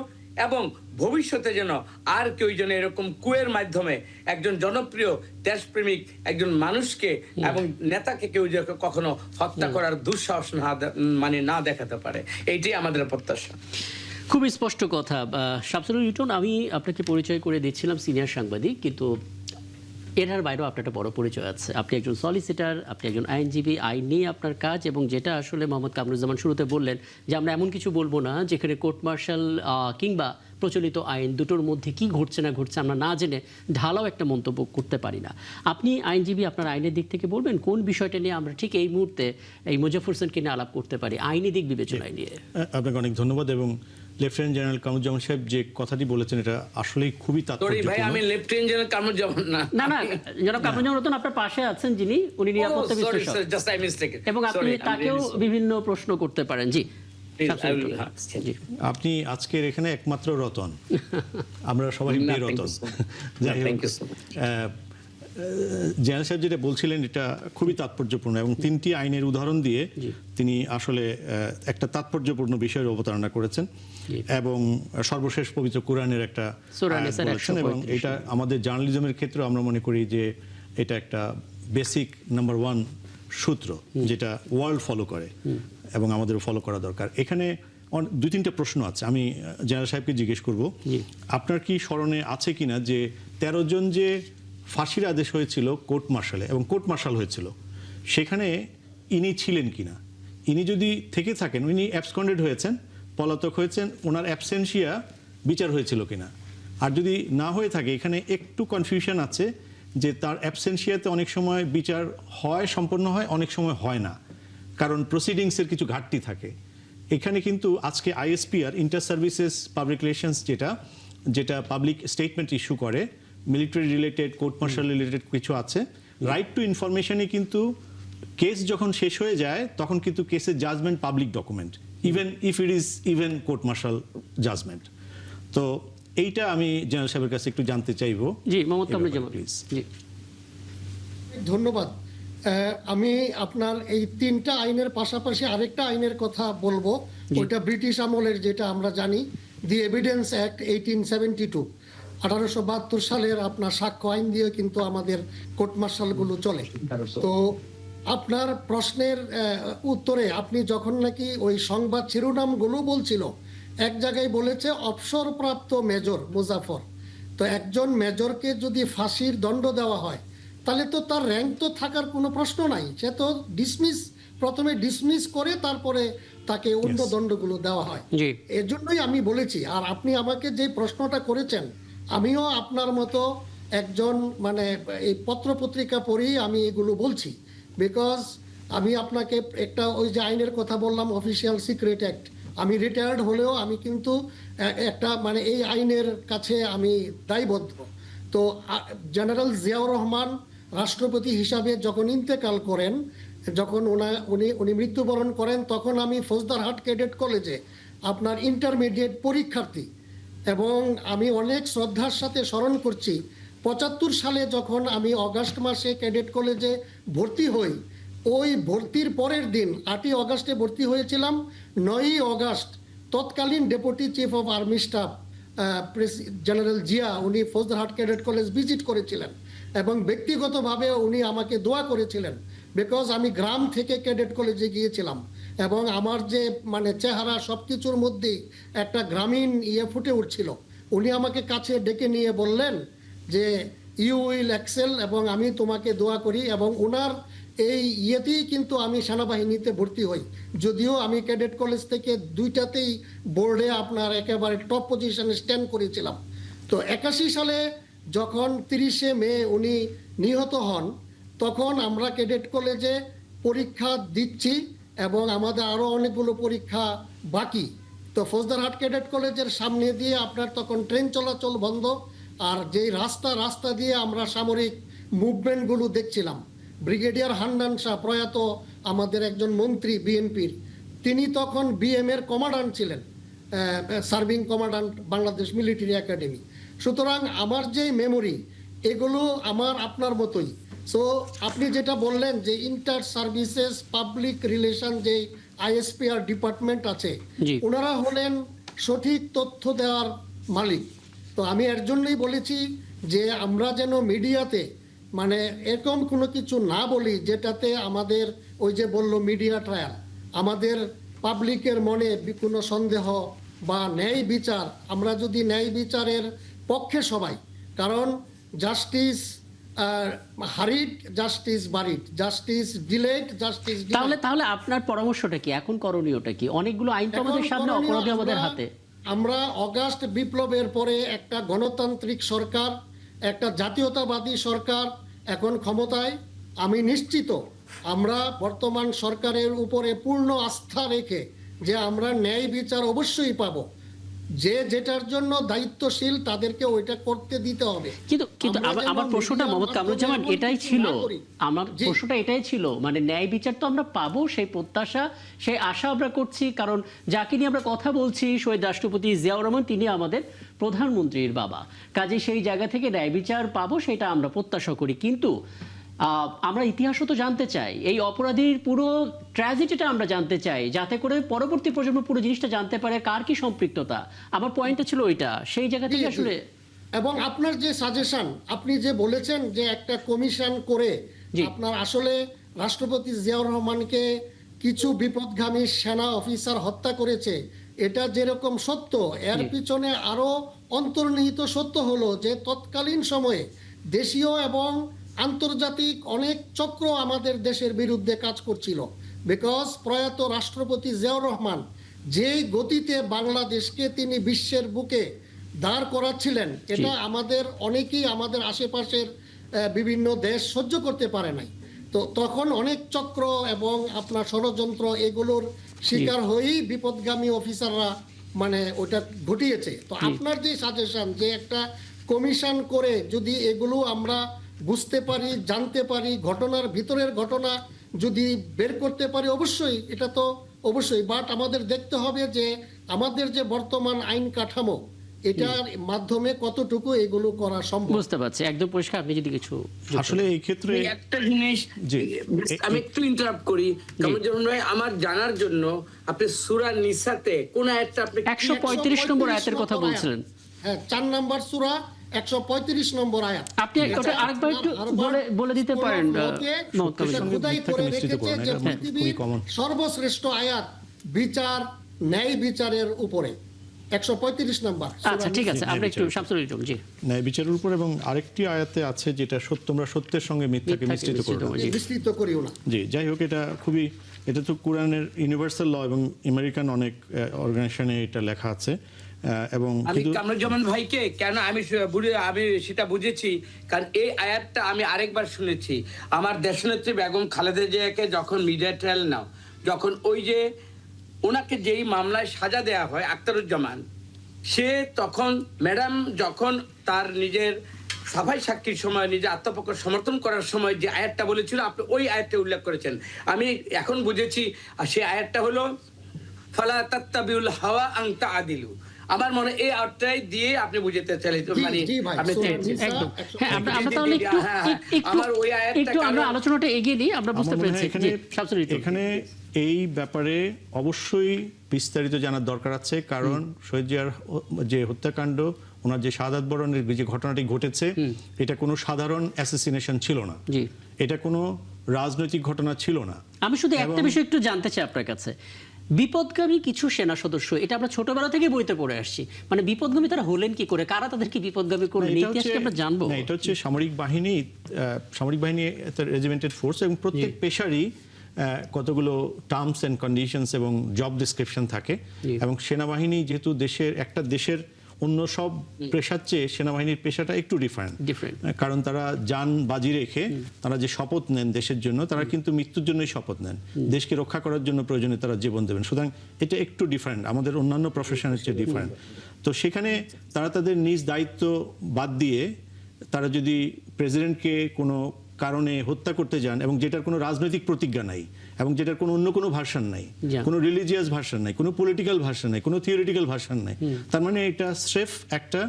Speaker 5: এবং ভবিষ্যতে যেন আর কেউ যেন এরকম কুয়ের মাধ্যমে একজন জনপ্রিয় দেশপ্রেমিক একজন মানুষকে এবং নেতাকে কেউ যে কখনো হত্যা করার দুঃসাহস না দেখাতে পারে, এইটাই আমাদের প্রত্যাশা।
Speaker 1: খুব স্পষ্ট কথা। শামসুল লিটন, আমি আপনাকে পরিচয় করে দিচ্ছিলাম সিনিয়র সাংবাদিক, কিন্তু এর বাইরেও আপনার একটা বড় পরিচয় আছে। আপনি একজন সলিসিটার, আপনি একজন আইনজীবী, আইন নিয়ে আপনার কাজ, এবং যেটা আসলে মোহাম্মদ কামরুজ্জামান শুরুতে বললেন যে আমরা এমন কিছু বলবো না যেখানে কোর্ট মার্শাল কিংবা প্রচলিত আইন দুটোর মধ্যে কি ঘটছে না ঘটছে আমরা না জেনে ঢালাও একটা মন্তব্য করতে পারি না। আপনি আইনজীবী, আপনার আইনের দিক থেকে বলবেন কোন বিষয়টা নিয়ে আমরা ঠিক এই মুহূর্তে এই মুজাফফর হোসেনকে নিয়ে আলাপ করতে পারি আইনি দিক বিবেচনায় নিয়ে?
Speaker 2: আপনাকে অনেক ধন্যবাদ। এবং লেফটেন্যান্ট জেনারেল কামরুজ্জামান সাহেব যে কথাটি বলেছেন এটা আসলেই খুবই তাৎপর্যপূর্ণ।
Speaker 5: ভাই, আমি লেফটেন্যান্ট জেনারেল কামরুজ্জামান না,
Speaker 1: জনাব কামরুজ্জামান রতন আপনার পাশে আছেন, যিনি উনি নিরাপত্তা বিশ্লেষক, এবং আপনি তাকেও বিভিন্ন প্রশ্ন করতে পারেন। জি,
Speaker 2: আপনি আজকের এখানে একমাত্র রতন, আমরা সবাই বেরতন। জেনারেল সাহেব যেটা বলছিলেন এটা খুবই তাৎপর্যপূর্ণ, এবং 3টি আইনের উদাহরণ দিয়ে তিনি আসলে একটা তাৎপর্যপূর্ণ বিষয়ের অবতারণা করেছেন, এবং সর্বশেষ পবিত্র কোরআনের একটা বলেছেন। এবং এটা আমাদের জার্নালিজমের ক্ষেত্রে আমরা মনে করি যে এটা একটা বেসিক নাম্বার 1 সূত্র যেটা ওয়ার্ল্ড ফলো করে এবং আমাদেরও ফলো করা দরকার। এখানে 2-3টা প্রশ্ন আছে, আমি জেনারেল সাহেবকে জিজ্ঞেস করব, আপনার কি স্মরণে আছে কিনা যে 13 জন যে ফাঁসির আদেশ হয়েছিল কোর্ট মার্শালে এবং কোর্ট মার্শাল হয়েছিল, সেখানে ইনি ছিলেন কিনা? ইনি যদি থেকে থাকেন, ইনি অ্যাবসকন্ডেড হয়েছেন, পলাতক হয়েছেন, ওনার অ্যাবসেন্সিয়া বিচার হয়েছিল কিনা? আর যদি না হয়ে থাকে, এখানে একটু কনফিউশন আছে যে তার অ্যাবসেন্সিয়াতে অনেক সময় বিচার হয়, সম্পন্ন হয়, অনেক সময় হয় না, কারণ প্রসিডিংসের কিছু ঘাটতি থাকে। এখানে কিন্তু আজকে ISPR, inter services public relations, যেটা পাবলিক স্টেটমেন্ট ইস্যু করে, military related, court martial related কিছু আছে, রাইট টু ইনফরমেশনে কিন্তু কেস যখন শেষ হয়ে যায় তখন কিন্তু কেসের judgement public document, even if it is even court martial judgement. তো এইটা আমি জেনারেল সাহেবের কাছে একটু জানতে চাইবো।
Speaker 1: জি, মোহাম্মদ কামরুজ্জামান
Speaker 2: প্লিজ।
Speaker 1: জি।
Speaker 4: ধন্যবাদ। আমি আপনার এই 3টা আইনের পাশাপাশি আরেকটা আইনের কথা বলবো, ওইটা ব্রিটিশ আমলের, যেটা আমরা জানি দি এভিডেন্স অ্যাক্ট 1872, 1872 সালের আপনার সাক্ষ্য আইন দিয়ে কিন্তু আমাদের কোর্ট মার্শালগুলো চলে। তো আপনার প্রশ্নের উত্তরে আপনি যখন নাকি ওই সংবাদ শিরোনামগুলো বলছিল, এক জায়গায় বলেছে অবসরপ্রাপ্ত মেজর মুজাফর। তো একজন মেজরকে যদি ফাঁসির দণ্ড দেওয়া হয় তাহলে তো তার র্যাঙ্ক তো থাকার কোনো প্রশ্ন নাই, সে তো প্রথমে ডিসমিস করে তারপরে তাকে অন্য দণ্ডগুলো দেওয়া হয়।
Speaker 1: জি।
Speaker 4: এর জন্যই আমি বলেছি। আর আপনি আমাকে যে প্রশ্নটা করেছেন, আমিও আপনার মতো একজন মানে এই পত্রপত্রিকা পড়েই আমি এগুলো বলছি, বিকজ আমি আপনাকে একটা ওই যে আইনের কথা বললাম অফিসিয়াল সিক্রেট অ্যাক্ট, আমি রিটায়ার্ড হলেও আমি কিন্তু একটা মানে এই আইনের কাছে আমি দায়বদ্ধ। তো জেনারেল জিয়াউর রহমান রাষ্ট্রপতি হিসাবে যখন ইন্তেকাল করেন, যখন উনি মৃত্যুবরণ করেন, তখন আমি ফৌজদারহাট ক্যাডেট কলেজে আপনার ইন্টারমিডিয়েট পরীক্ষার্থী, এবং আমি অনেক শ্রদ্ধার সাথে স্মরণ করছি 75 সালে যখন আমি অগাস্ট মাসে ক্যাডেট কলেজে ভর্তি হই, ওই ভর্তির পরের দিন 8ই অগাস্টে ভর্তি হয়েছিলাম, 9ই অগাস্ট তৎকালীন deputy chief of army staff general Zia উনি ফৌজদারহাট ক্যাডেট কলেজ ভিজিট করেছিলেন এবং ব্যক্তিগতভাবে উনি আমাকে দোয়া করেছিলেন, বিকজ আমি গ্রাম থেকে ক্যাডেট কলেজে গিয়েছিলাম এবং আমার যে মানে চেহারা সব কিছুর মধ্যেই একটা গ্রামীণ ফুটে উঠছিল। উনি আমাকে কাছে ডেকে নিয়ে বললেন যে ইউ উইল এক্সেল এবং আমি তোমাকে দোয়া করি, এবং ওনার এই ইয়েতেই কিন্তু আমি সেনাবাহিনীতে ভর্তি হই, যদিও আমি ক্যাডেট কলেজ থেকে 2টাতেই বোর্ডে আপনার একেবারে টপ পজিশনে স্ট্যান্ড করেছিলাম। তো 81 সালে যখন 30শে মে উনি নিহত হন, তখন আমরা ক্যাডেট কলেজে পরীক্ষা দিচ্ছি এবং আমাদের আরও অনেকগুলো পরীক্ষা বাকি। তো ফৌজদারহাট ক্যাডেট কলেজের সামনে দিয়ে আপনার তখন ট্রেন চলাচল বন্ধ, আর যেই রাস্তা দিয়ে আমরা সামরিক মুভমেন্টগুলো দেখছিলাম। ব্রিগেডিয়ার হান্নান শাহ প্রয়াত আমাদের একজন মন্ত্রী বিএনপির, তিনি তখন বিএম এর কমান্ডান্ট ছিলেন, serving commandant Bangladesh military academy. সুতরাং আমার যে মেমোরি এগুলো আমার আপনার মতোই। সো আপনি যেটা বললেন যে ইন্টার সার্ভিসেস পাবলিক রিলেশন যে আইএসপিআর ডিপার্টমেন্ট আছে, ওনারা হলেন সঠিক তথ্য দেওয়ার মালিক। তো আমি এর জন্যই বলেছি যে আমরা যেন মিডিয়াতে মানে এরকম কোনো কিছু না বলি যেটাতে আমাদের ওই যে বললো মিডিয়া ট্রায়াল, আমাদের পাবলিকের মনে কোনো সন্দেহ বা ন্যায় বিচার, আমরা যদি ন্যায় বিচারের পক্ষে সবাই, কারণ justice হারিড justice buried, justice delayed justice.
Speaker 1: তাহলে আপনার পরামর্শটা কি, এখন করণীয়টা কি? অনেকগুলো আইন তো আমাদের সামনে, অপরাধী আমাদের হাতে।
Speaker 4: আমরা অগাস্ট বিপ্লবের পরে একটা গণতান্ত্রিক সরকার, একটা জাতীয়তাবাদী সরকার এখন ক্ষমতায়। আমি নিশ্চিত আমরা বর্তমান সরকারের উপরে পূর্ণ আস্থা রেখে যে আমরা ন্যায় বিচার অবশ্যই পাবো। যে যেটার জন্য দায়িত্বশীল তাদেরকে ওইটা করতে দিতে হবে।
Speaker 1: কিন্তু আমার প্রশ্নটা মোহাম্মদ কামরুজ্জামান এটাই ছিল, আমার প্রশ্নটা এটাই ছিল, মানে ন্যায় বিচার তো আমরা পাবো সেই প্রত্যাশা, সেই আশা আমরা করছি, কারণ যাকে নিয়ে আমরা কথা বলছি শহীদ রাষ্ট্রপতি জিয়াউর রহমান, তিনি আমাদের প্রধানমন্ত্রীর বাবা, কাজে সেই জায়গা থেকে ন্যায় বিচার পাবো সেটা আমরা প্রত্যাশা করি। কিন্তু আমরা ইতিহাসও তো জানতে চাই, এই অপরাধীর পুরো ট্র্যাজেডিটা আমরা জানতে চাই, যাতে করে পরবর্তী প্রজন্ম পুরো জিনিসটা জানতে পারে কার কি সম্পৃক্ততা। আমার পয়েন্টটা ছিল ওইটা, সেই জায়গা থেকে আসলে।
Speaker 4: এবং আপনার যে সাজেশন, আপনি যে বলেছেন যে একটা কমিশন করে আপনার আসলে রাষ্ট্রপতি জিয়াউর রহমানকে কিছু বিপদগামী সেনা অফিসার হত্যা করেছে, এটা যেরকম সত্য, এর পিছনে আরো অন্তর্নিহিত সত্য হলো যে তৎকালীন সময়ে দেশীয় এবং আন্তর্জাতিক অনেক চক্র আমাদের দেশের বিরুদ্ধে কাজ করছিল। বিকজ প্রয়াত রাষ্ট্রপতি জিয়াউর রহমান যেই গতিতে বাংলাদেশকে তিনি বিশ্বের বুকে দাঁড় করাচ্ছিলেন, এটা আমাদের অনেকেই আমাদের আশেপাশের বিভিন্ন দেশ সহ্য করতে পারে নাই। তো তখন অনেক চক্র এবং আপনার ষড়যন্ত্র এগুলোর শিকার হয়েই বিপদগামী অফিসাররা মানে ওটা ঘটিয়েছে। তো আপনার যে সাজেশন যে একটা কমিশন করে যদি এগুলো আমরা বুঝতে পারি, জানতে পারি, ঘটনার ভিতরের ঘটনা যদি বের করতে পারি অবশ্যই, এটা তো অবশ্যই, বাট আমাদের দেখতে হবে যে আমাদের যে বর্তমান আইন কাঠামো এটার মাধ্যমে কতটুকু এগুলো করা সম্ভব।
Speaker 1: বুঝতে পারছি, একদম পরিষ্কার। আপনি যদি কিছু
Speaker 2: আসলে এই ক্ষেত্রে
Speaker 5: আমি একটা জিনিস
Speaker 2: জি।
Speaker 5: আমি একটু ইন্টারাপ্ট করি, কামরুজ্জামান ভাই, আমার জানার জন্য আপনি সূরা নিসাতে কোন আয়াতটা আপনি
Speaker 1: 135 নম্বর আয়াতের কথা বলছিলেন।
Speaker 4: হ্যাঁ, 4 নম্বর সূরা 135 নম্বর আয়াত।
Speaker 1: আপনি ওটা আরেকবার একটু বলে দিতে পারেন?
Speaker 4: খোদাই করে
Speaker 2: নিশ্চিত
Speaker 4: রেখেছে
Speaker 2: করুন,
Speaker 4: যে
Speaker 2: এটা
Speaker 4: পৃথিবীর
Speaker 2: খুবই common।
Speaker 4: সর্বশ্রেষ্ঠ আয়াত বিচার, ন্যায় বিচারের উপরে, 135 নম্বর।
Speaker 1: আচ্ছা ঠিক আছে, আমরা একটু শামসুল ইসলাম জি।
Speaker 2: ন্যায় বিচারের উপর, এবং আরেকটি আয়াতে আছে যেটা তোমরা সত্যের সঙ্গে মিথ্যাকে মিশ্রিত করো না।
Speaker 1: জি।
Speaker 4: বিস্তৃত করিও না।
Speaker 2: জি, যাই হোক, এটা তো কোরআনের ইউনিভার্সাল ল এবং আমেরিকান অনেক অর্গানাইজেশনে এটা লেখা আছে, এবং
Speaker 5: আমি কামরুজ্জামান ভাইকে কেন আমি সেটা বুঝেছি, কারণ এই আয়াতটা আমি আরেকবার শুনেছি। আমার দেশনেত্রী বেগম খালেদা জিয়াকে যখন মিডিয়া ট্রায়াল নাও, যখন ওই যে ওনাকে যেই মামলায় সাজা দেয়া হয় আখতারুজ্জামান, সে তখন ম্যাডাম যখন তার নিজের সাফাই সাক্ষীর সময় নিজের আত্মপক্ষ সমর্থন করার সময় যে আয়াতটা বলেছিল, আপনি ওই আয়াতটা উল্লেখ করেছেন। আমি এখন বুঝেছি, আর সেই আয়াতটা হলো ফালা তাত্তাবিউল হাওয়া আন তাআদিলু। আমার মনে এই আয়াতটাই দিয়ে আপনি বুঝাতে চাইছেন, মানে
Speaker 4: জি ভাই,
Speaker 5: আপনি
Speaker 4: সূরা
Speaker 1: একদম।
Speaker 4: নিসা
Speaker 1: হ্যাঁ, আমরা তাহলে
Speaker 5: আমার ওই আয়াতটা
Speaker 1: একটু আমরা আলোচনাটা এগিয়ে নিই, আমরা বুঝতে
Speaker 2: আমার মনে
Speaker 1: পেরেছি।
Speaker 2: হয়
Speaker 1: জি, শামসুল ইসলাম।
Speaker 2: এখানে এই ব্যাপারে অবশ্যই বিস্তারিত জানার দরকার আছে, কারণ শহীদ জিয়ার যে হত্যাকাণ্ড, ওনার যে শাহাদাত বরণের যে ঘটনাটি ঘটেছে, এটা কোনো সাধারণ অ্যাসাসিনেশন ছিল না,
Speaker 1: জি।
Speaker 2: এটা কোনো রাজনৈতিক ঘটনা ছিল না।
Speaker 1: আমি শুধু একটা বিষয় একটু জানতে চাই আপনার কাছে। বিপদগামী কিছু সেনা সদস্য, এটা আমরা ছোটবেলা থেকে বইতে পড়ে আসছি, মানে বিপদগামী তারা হলেন কি করে, কারা তাদেরকে বিপদগামী করলেন, এই ইতিহাসটা আমরা জানবো।
Speaker 2: না, এটা হচ্ছে সামরিক বাহিনী রেজিমেন্টেড ফোর্স, এবং প্রত্যেক পেশারই কতগুলো টার্মস এন্ড কন্ডিশনস এবং জব ডেসক্রিপশন থাকে, এবং সেনাবাহিনী যেহেতু একটা দেশের অন্য সব পেশার চেয়ে সেনাবাহিনীর পেশাটা একটু ডিফারেন্ট, কারণ তারা জান বাজি রেখে তারা যে শপথ নেন দেশের জন্য, তারা কিন্তু মৃত্যুর জন্যই শপথ নেন, দেশকে রক্ষা করার জন্য প্রয়োজনে তারা জীবন দেবেন। সুতরাং এটা একটু ডিফারেন্ট, আমাদের অন্যান্য প্রফেশনের চেয়ে ডিফারেন্ট। তো সেখানে তারা তাদের নিজ দায়িত্ব বাদ দিয়ে তারা যদি প্রেসিডেন্টকে কোনো কারণে হত্যা করতে যান, এবং যেটার কোনো রাজনৈতিক প্রতিজ্ঞা নাই, এবং যেটার কোনো অন্য কোনো ভার্সন নাই, কোনো রিলিজিয়াস ভার্সন নাই, কোনো পলিটিক্যাল ভার্সন নাই, কোনো থিওরিটিক্যাল ভার্সন নাই, তার মানে এটা স্রেফ একটা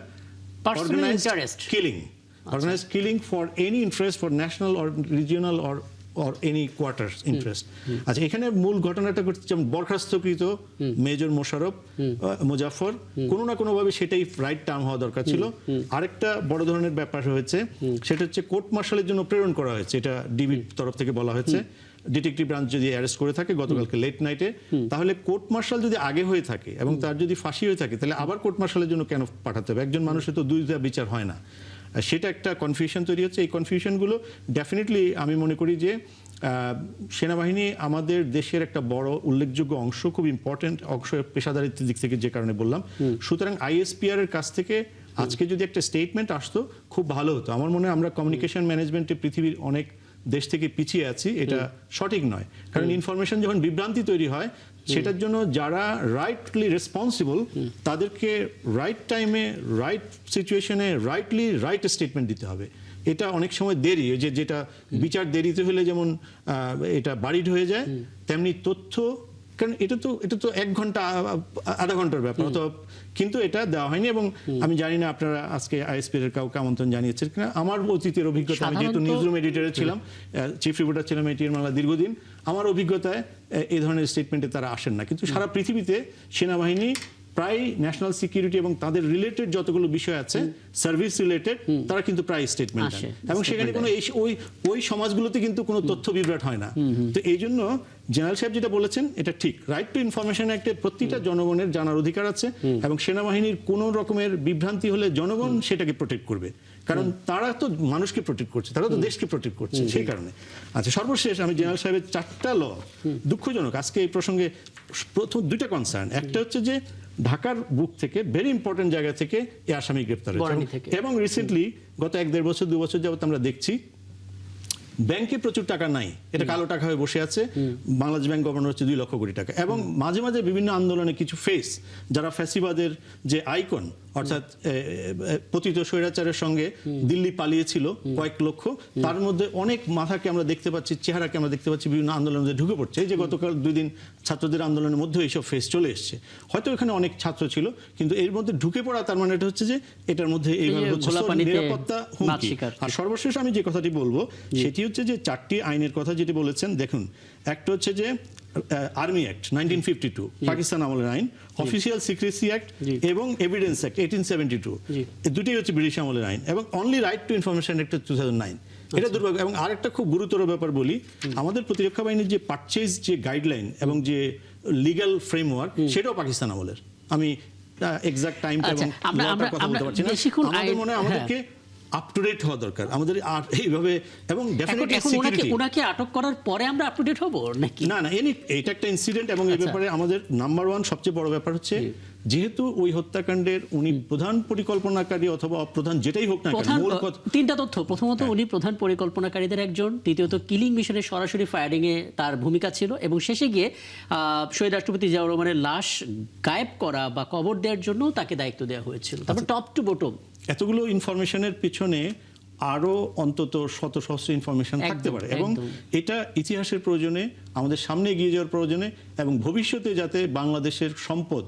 Speaker 2: organised killing for any interest, for national or regional or any quarters interest. আচ্ছা, এখানে মূল ঘটনাটা ঘটছে যেমন বরখাস্তকৃত মেজর মোশাররফ মুজাফফর, কোনো না কোনো ভাবে সেটাই রাইট টার্ম হওয়া দরকার ছিল। আরেকটা বড় ধরনের ব্যাপার হয়েছে, সেটা হচ্ছে কোর্ট মার্শালের জন্য প্রেরণ করা হয়েছে, এটা ডিবির তরফ থেকে বলা হয়েছে। ডিটেকটিভ ব্রাঞ্চ যদি অ্যারেস্ট করে থাকে গতকালকে লেট নাইটে, তাহলে কোর্ট মার্শাল যদি আগে হয়ে থাকে এবং তার যদি ফাঁসি হয়ে থাকে, তাহলে আবার কোর্ট মার্শালের জন্য কেন পাঠাতে হবে? একজন মানুষের তো দুইটা বিচার হয় না। সেটা একটা কনফিউশন তৈরি হচ্ছে। এই কনফিউশনগুলো ডেফিনেটলি আমি মনে করি যে সেনাবাহিনী আমাদের দেশের একটা বড় উল্লেখযোগ্য অংশ, খুব ইম্পর্টেন্ট অংশ পেশাদারিত্বের দিক থেকে, যে কারণে বললাম। সুতরাং আইএসপিআর এর কাছ থেকে আজকে যদি একটা স্টেটমেন্ট আসতো খুব ভালো হতো। আমার মনে হয় আমরা কমিউনিকেশন ম্যানেজমেন্টে পৃথিবীর অনেক দেশ থেকে পিছিয়ে আছি, এটা সঠিক নয়। কারণ ইনফরমেশন যখন বিভ্রান্তি তৈরি হয়, সেটার জন্য যারা রাইটলি রেসপন্সিবল তাদেরকে রাইট টাইমে, রাইট সিচুয়েশনে রাইট স্টেটমেন্ট দিতে হবে। এটা অনেক সময় দেরি, যেটা বিচার দেরিতে হলে যেমন এটা বাড়িড হয়ে যায়, তেমনি তথ্য, কারণ এটা তো 1 ঘন্টা আধা ঘন্টার ব্যাপার, কিন্তু এটা দেওয়া হয়নি। এবং আমি জানি না আপনারা আজকে আইএসপি এর কাউকে আমন্ত্রণ জানিয়েছেন কিনা। আমার অতীতের অভিজ্ঞতা, আমি যেহেতু নিউজরুম এডিটরে ছিলাম, চিফ রিপোর্টার ছিলাম এটিএন বাংলা দীর্ঘদিন, আমার অভিজ্ঞতায় এই ধরনের স্টেটমেন্টে তারা আসেন না। কিন্তু সারা পৃথিবীতে সেনাবাহিনী প্রায় ন্যাশনাল সিকিউরিটি এবং তাদের রিলেটেড যতগুলো বিষয় আছে, সার্ভিস রিলেটেড, তারা কিন্তু প্রায় স্টেটমেন্ট দেন, এবং সেখানে কোনো ওই সমাজগুলোতে কিন্তু কোনো তথ্য বিভ্রাট হয় না। তো এই জন্য জেনারেল সাহেব যেটা বলেছেন এটা ঠিক। রাইট টু ইনফরমেশন একটা প্রতিটা জনগণের জানার অধিকার আছে, এবং সেনাবাহিনীর কোনো রকমের বিভ্রান্তি হলে জনগণ সেটাকে প্রোটেক্ট করবে, কারণ তারা তো মানুষকে প্রোটেক্ট করছে, তারা তো দেশকে প্রোটেক্ট করছে, সেই কারণে। আচ্ছা, সর্বশেষ আমি জেনারেল সাহেবের 4টা ল দুঃখজনক আজকে এই প্রসঙ্গে প্রথম 2টা কনসার্ন। একটা হচ্ছে যে ঢাকার বুক থেকে ভেরি ইম্পর্টেন্ট জায়গা থেকে এই আসামি গ্রেপ্তার হয়েছে, এবং রিসেন্টলি গত 1-1.5 বছর 2 বছর যাবত আমরা দেখছি ব্যাংকে প্রচুর টাকা নাই, এটা কালো টাকা হয়ে বসে আছে। বাংলাদেশ ব্যাংক গভর্নর হচ্ছে 2 লক্ষ কোটি টাকা, এবং মাঝে মাঝে বিভিন্ন আন্দোলনে কিছু ফেস, যারা ফ্যাসিবাদের যে আইকন, অর্থাৎ পতিত স্বৈরাচারের সঙ্গে দিল্লি পালিয়েছিল কয়েক লক্ষ, তার মধ্যে অনেক মাথাকে আমরা দেখতে পাচ্ছি, চেহারাকে আমরা দেখতে পাচ্ছি বিভিন্ন আন্দোলনে ঢুকে পড়ছে। এই যে গতকাল 2 দিন ছাত্রদের আন্দোলনের মধ্যে এইসব ফেস চলে এসছে, হয়তো এখানে অনেক ছাত্র ছিল, কিন্তু এর মধ্যে ঢুকে পড়া তার মানে এটা হচ্ছে যে এটার মধ্যে এইভাবে হচ্ছে নিরাপত্তা হুমকি। আর সর্বশেষ আমি যে কথাটি বলবো সেটি হচ্ছে যে 4টি আইনের কথা যেটি বলেছেন, দেখুন একটা হচ্ছে যে আর্মি অ্যাক্ট 1952 পাকিস্তান আমলের আইন, অফিসিয়াল সিক্রেসি অ্যাক্ট এবং এভিডেন্স অ্যাক্ট 1872, এই দুটোই হচ্ছে ব্রিটিশ আমলের আইন, এবং only right two information act 2009। এটা দুর্ভাগ্য। এবং আরেকটা খুব গুরুতর ব্যাপার বলি, আমাদের প্রতিরক্ষা বাহিনীর যে পারচেজ যে গাইডলাইন এবং যে লিগ্যাল ফ্রেমওয়ার্ক সেটাও পাকিস্তান আমলের। আমি এক্সাক্ট টাইমটা এবং লটার কথা বলতে পারছি না। আমাদের মনে হয় আমাদেরকে আপ টু ডেট হওয়া দরকার আমাদের, আর এইভাবে এবং ডেফিনেটলি সিকিউরিটি।
Speaker 1: ওনাকে আটক করার পরে আমরা আপ টু ডেট হব নাকি?
Speaker 2: না, এটা একটা ইনসিডেন্ট, এবং এই ব্যাপারে আমাদের নাম্বার 1 সবচেয়ে বড় ব্যাপার হচ্ছে যেহেতু ওই হত্যাকাণ্ডের উনি প্রধান পরিকল্পনাকারী অথবা প্রধান যেটাই হোক না কেন, মূল কথা
Speaker 1: 3টা তথ্য। প্রথমত উনি প্রধান পরিকল্পনাকারীদের একজন, দ্বিতীয়ত কিলিং মিশনের সরাসরি ফায়ারিং এ তার ভূমিকা ছিল, এবং শেষে গিয়ে শহীদ রাষ্ট্রপতি জিয়াউর রহমানের লাশ গায়েব করা বা কবর দেওয়ার জন্য তাকে দায়িত্ব দেওয়া হয়েছিল। তারপর টপ টু বটম
Speaker 2: এতগুলো ইনফরমেশনের পিছনে আরো অন্তত শত সহস্র ইনফরমেশন থাকতে পারে, এবং এটা ইতিহাসের প্রয়োজনে, আমাদের সামনে এগিয়ে যাওয়ার প্রয়োজনে, এবং ভবিষ্যতে যাতে বাংলাদেশের সম্পদ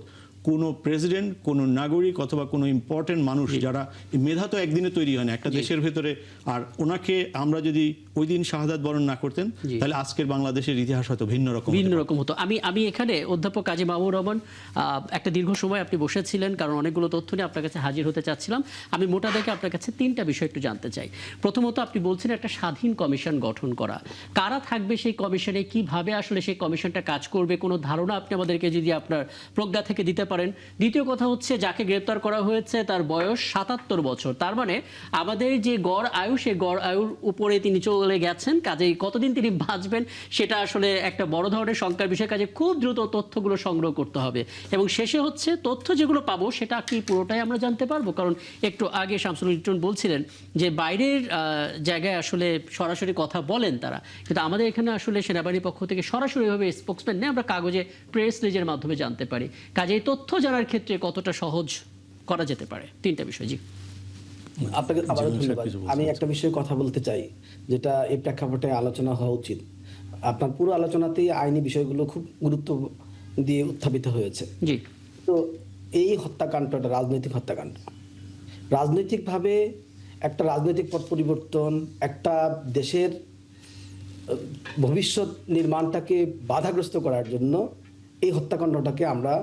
Speaker 2: কোনো প্রেসিডেন্ট, কোনো নাগরিক অথবা কোনো ইম্পর্টেন্ট মানুষ, যারা মেধা তো একদিনে তৈরি হয় না একটা দেশের ভেতরে, আর ওনাকে আমরা যদি ওই দিন শাহাদাত বরণ না করতেন তাহলে আজকের বাংলাদেশের ইতিহাস হয়তো ভিন্ন রকম হতো।
Speaker 1: আমি এখানে অধ্যাপক কাজী মাহবুবুর রহমান, একটা দীর্ঘ সময় আপনি বসেছিলেন, কারণ অনেকগুলো তথ্য নিয়ে আপনার কাছে হাজির হতে চাচ্ছিলাম। আমি মোটা দেখে আপনার কাছে 3টা বিষয় একটু জানতে চাই। প্রথমত, আপনি বলছেন একটা স্বাধীন কমিশন গঠন করা, কারা থাকবে সেই কমিশনে, কিভাবে আসলে সেই কমিশনটা কাজ করবে, কোনো ধারণা আপনি আমাদেরকে যদি আপনার প্রজ্ঞা থেকে দিতে পারেন। দ্বিতীয় কথা হচ্ছে, যাকে গ্রেপ্তার করা হয়েছে তার বয়স 77 বছর, তার মানে আমাদের যে গড় আয়ু, সেই গড় আয়ুর উপরে তিনি চলে গেছেন, কাজেই কতদিন তিনি বাঁচবেন সেটা আসলে একটা বড় ধরনের শঙ্কার বিষয়। কাজে খুব দ্রুত তথ্যগুলো সংগ্রহ করতে হবে, এবং শেষে হচ্ছে তথ্য যেগুলো পাবো সেটা কি পুরোটাই আমরা জানতে পারবো? কারণ একটু আগে শামসুল লিটন বলছিলেন যে বাইরের জায়গায় আসলে সরাসরি কথা বলেন তারা, কিন্তু আমাদের এখানে আসলে সেনাবাহিনীর পক্ষ থেকে সরাসরিভাবে স্পোক্সম্যান নেই, আমরা কাগজে প্রেস রিলিজের মাধ্যমে জানতে পারি। কাজে এই তথ্য জানার ক্ষেত্রে কতটা সহজ করা যেতে পারে? 3টা বিষয়। জি,
Speaker 3: আপনাকে আবারও ধন্যবাদ। আমি একটা বিষয়ে কথা বলতে চাই যেটা এই প্রেক্ষাপটে আলোচনা হওয়া উচিত। আপনার পুরো আলোচনাতেই আইনি বিষয়গুলো খুব গুরুত্ব দিয়ে উত্থাপিত হয়েছে।
Speaker 1: জি।
Speaker 3: তো এই হত্যাকাণ্ডটা রাজনৈতিক হত্যাকাণ্ড, রাজনৈতিকভাবে একটা রাজনৈতিক পথ পরিবর্তন, একটা দেশের ভবিষ্যৎ নির্মাণটাকে বাধাগ্রস্ত করার জন্য এই হত্যাকাণ্ডটাকে আমরা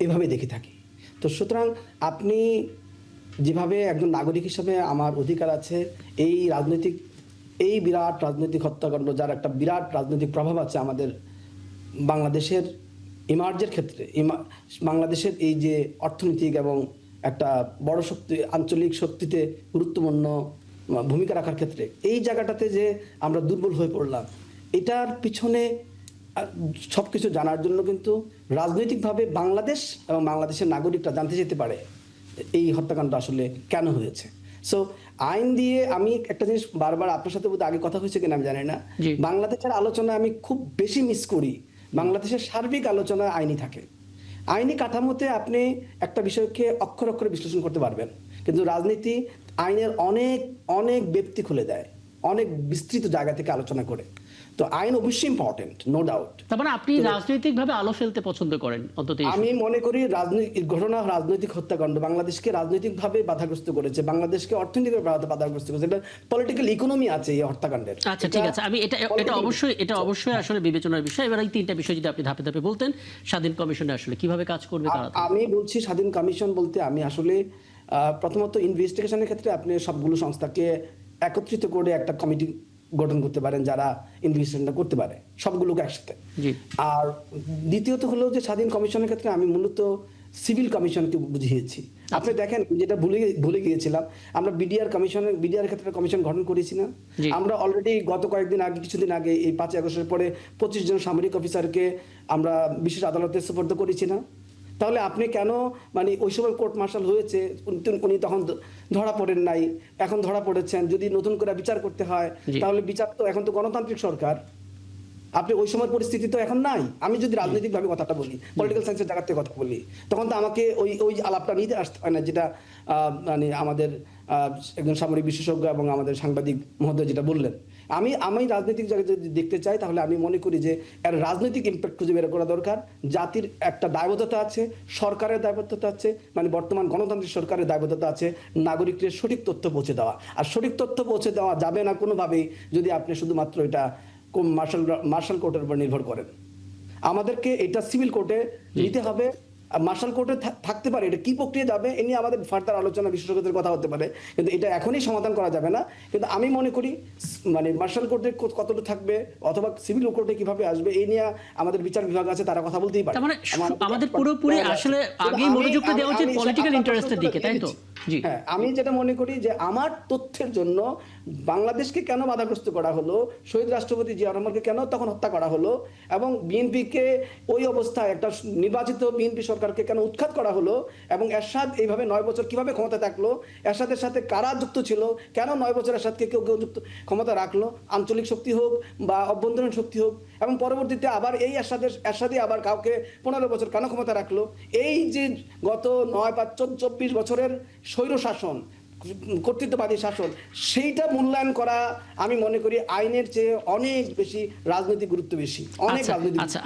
Speaker 3: এভাবে দেখে থাকি। তো সুতরাং আপনি যেভাবে একজন নাগরিক হিসাবে আমার অধিকার আছে এই বিরাট রাজনৈতিক হত্যাকাণ্ড, যার একটা বিরাট রাজনৈতিক প্রভাব আছে আমাদের বাংলাদেশের ইমার্জের ক্ষেত্রে, বাংলাদেশের এই যে অর্থনৈতিক এবং একটা বড় শক্তি, আঞ্চলিক শক্তিতে গুরুত্বপূর্ণ ভূমিকা রাখার ক্ষেত্রে এই জায়গাটাতে যে আমরা দুর্বল হয়ে পড়লাম, এটার পিছনে সবকিছু জানার জন্য কিন্তু রাজনৈতিকভাবে বাংলাদেশ এবং বাংলাদেশের নাগরিকরা জানতে যেতে পারে এই হত্যাকাণ্ড আসলে কেন হয়েছে। সো আইন দিয়ে আমি একটা জিনিস বারবার আপনার সাথে বোধহয় আগে কথা হয়েছে কিনা আমি জানি না, বাংলাদেশের আলোচনা আমি খুব বেশি মিস করি। বাংলাদেশের সার্বিক আলোচনা আইনি থাকে, আইনি কাঠামোতে আপনি একটা বিষয়কে অক্ষর অক্ষরে বিশ্লেষণ করতে পারবেন, কিন্তু রাজনীতি আইনের অনেক অনেক ব্যক্তি খুলে দেয়, অনেক বিস্তৃত জায়গা থেকে আলোচনা করে। তো আইন অবশ্যই ইম্পর্টেন্ট, নো ডাউট।
Speaker 1: তার মানে আপনি রাজনৈতিকভাবে আলো ফেলতে পছন্দ করেন অন্তত?
Speaker 3: আমি মনে করি ঘটনা রাজনৈতিক হত্যাকাণ্ড বাংলাদেশকে রাজনৈতিকভাবে বাধাগ্রস্ত করেছে, বাংলাদেশকে অর্থনৈতিকভাবে বাধাগ্রস্ত করেছে। এটা পলিটিক্যাল ইকোনমি আছে এই হত্যাকাণ্ডের।
Speaker 1: আচ্ছা, ঠিক আছে, আমি এটা অবশ্যই আসলে বিবেচনার বিষয়। এবার এই 3টা বিষয় যদি আপনি ধাপে ধাপে বলতেন, স্বাধীন কমিশনে আসলে কিভাবে কাজ করবে তারা?
Speaker 3: আমি বলছি স্বাধীন কমিশন বলতে আমি আসলে প্রথমত ইনভেস্টিগেশনের ক্ষেত্রে আপনি সবগুলো সংস্থাকে একত্রিত করে একটা কমিটি গঠন করতে পারেন যারা ইনভেস্টিগেশনটা করতে পারে সবগুলোকে একসাথে। আর দ্বিতীয়ত হলো যে স্বাধীন কমিশনের ক্ষেত্রে আমি মূলত সিভিল কমিশনকে বুঝিয়েছি। আপনি দেখেন, যেটা ভুলে গিয়েছিলাম, আমরা বিডিআর ক্ষেত্রে কমিশন গঠন করেছি না? আমরা অলরেডি গত কিছুদিন আগে এই 5 আগস্টের পরে 25 জন সামরিক অফিসারকে আমরা বিশেষ আদালতে সুপর্দ করেছি না? তাহলে আপনি কেন ওই সময় কোর্ট মার্শাল হয়েছে, উনি তখন ধরা পড়েন নাই, এখন ধরা পড়েছেন, যদি নতুন করে বিচার করতে হয় তাহলে বিচার তো এখন তো গণতান্ত্রিক সরকার, আপনি ওই সময় পরিস্থিতি তো এখন নাই। আমি যদি রাজনৈতিকভাবে কথাটা বলি, পলিটিক্যাল সায়েন্সের জায়গা থেকে কথা বলি, তখন তো আমাকে ওই আলাপটা নিতে আসতে হয় না, যেটা মানে আমাদের একজন সামরিক বিশেষজ্ঞ এবং আমাদের সাংবাদিক মহোদয় যেটা বললেন। আমি রাজনৈতিক জায়গায় যদি দেখতে চাই, তাহলে আমি মনে করি যে এর রাজনৈতিক ইম্প্যাক্ট খুঁজে বের করা দরকার। জাতির একটা দায়বদ্ধতা আছে, সরকারের দায়বদ্ধতা আছে, মানে বর্তমান গণতান্ত্রিক সরকারের দায়বদ্ধতা আছে নাগরিকদের সঠিক তথ্য পৌঁছে দেওয়া। আর সঠিক তথ্য পৌঁছে দেওয়া যাবে না কোনোভাবেই যদি আপনি শুধুমাত্র এটা মার্শাল কোর্টের উপর নির্ভর করেন। আমাদেরকে এটা সিভিল কোর্টে নিতে হবে। মার্শাল কোর্টে থাকতে পারে, এটা কি প্রক্রিয়া যাবে এ নিয়ে আমাদের ফার্দার আলোচনা বিশেষজ্ঞদের কথা হতে পারে, কিন্তু এটা এখনই সমাধান করা যাবে না। কিন্তু আমি মনে করি মানে মার্শাল কোর্টে কতটা থাকবে অথবা সিভিল কোর্টে কিভাবে আসবে এই নিয়ে আমাদের বিচার বিভাগ আছে, তারা কথা বলতেই পারে।
Speaker 1: তার মানে আমাদের পুরোপুরি আসলে আগেই মনোযোগটা দেওয়া উচিত পলিটিক্যাল ইন্টারেস্টের দিকে, তাই তো? জি
Speaker 3: হ্যাঁ, আমি যেটা মনে করি যে আমার তথ্যের জন্য বাংলাদেশকে কেন বাধাগ্রস্ত করা হলো, শহীদ রাষ্ট্রপতি জিয়া রহমানকে কেন তখন হত্যা করা হলো, এবং বিএনপিকে ওই অবস্থায় একটা নির্বাচিত বিএনপি সরকারকে কেন উৎখাত করা হলো, এবং এরশাদ এইভাবে 9 বছর কিভাবে ক্ষমতা থাকলো, এরশাদের সাথে কারা যুক্ত ছিল, কেন 9 বছর এরশাদকে কেউ যুক্ত ক্ষমতা রাখলো, আঞ্চলিক শক্তি হোক বা অভ্যন্তরীণ শক্তি হোক, এবং পরবর্তীতে আবার এই এরশাদই আবার কাউকে 15 বছর কেন ক্ষমতা রাখলো। এই যে গত 9-24 বছরের স্বৈর শাসন, কর্তৃত্ববাদী শাসন, সেইটা মূল্যায়ন করা আমি মনে করি আইনের চেয়ে অনেক বেশি রাজনৈতিক গুরুত্ব বেশি, অনেক রাজনৈতিক।
Speaker 1: আচ্ছা,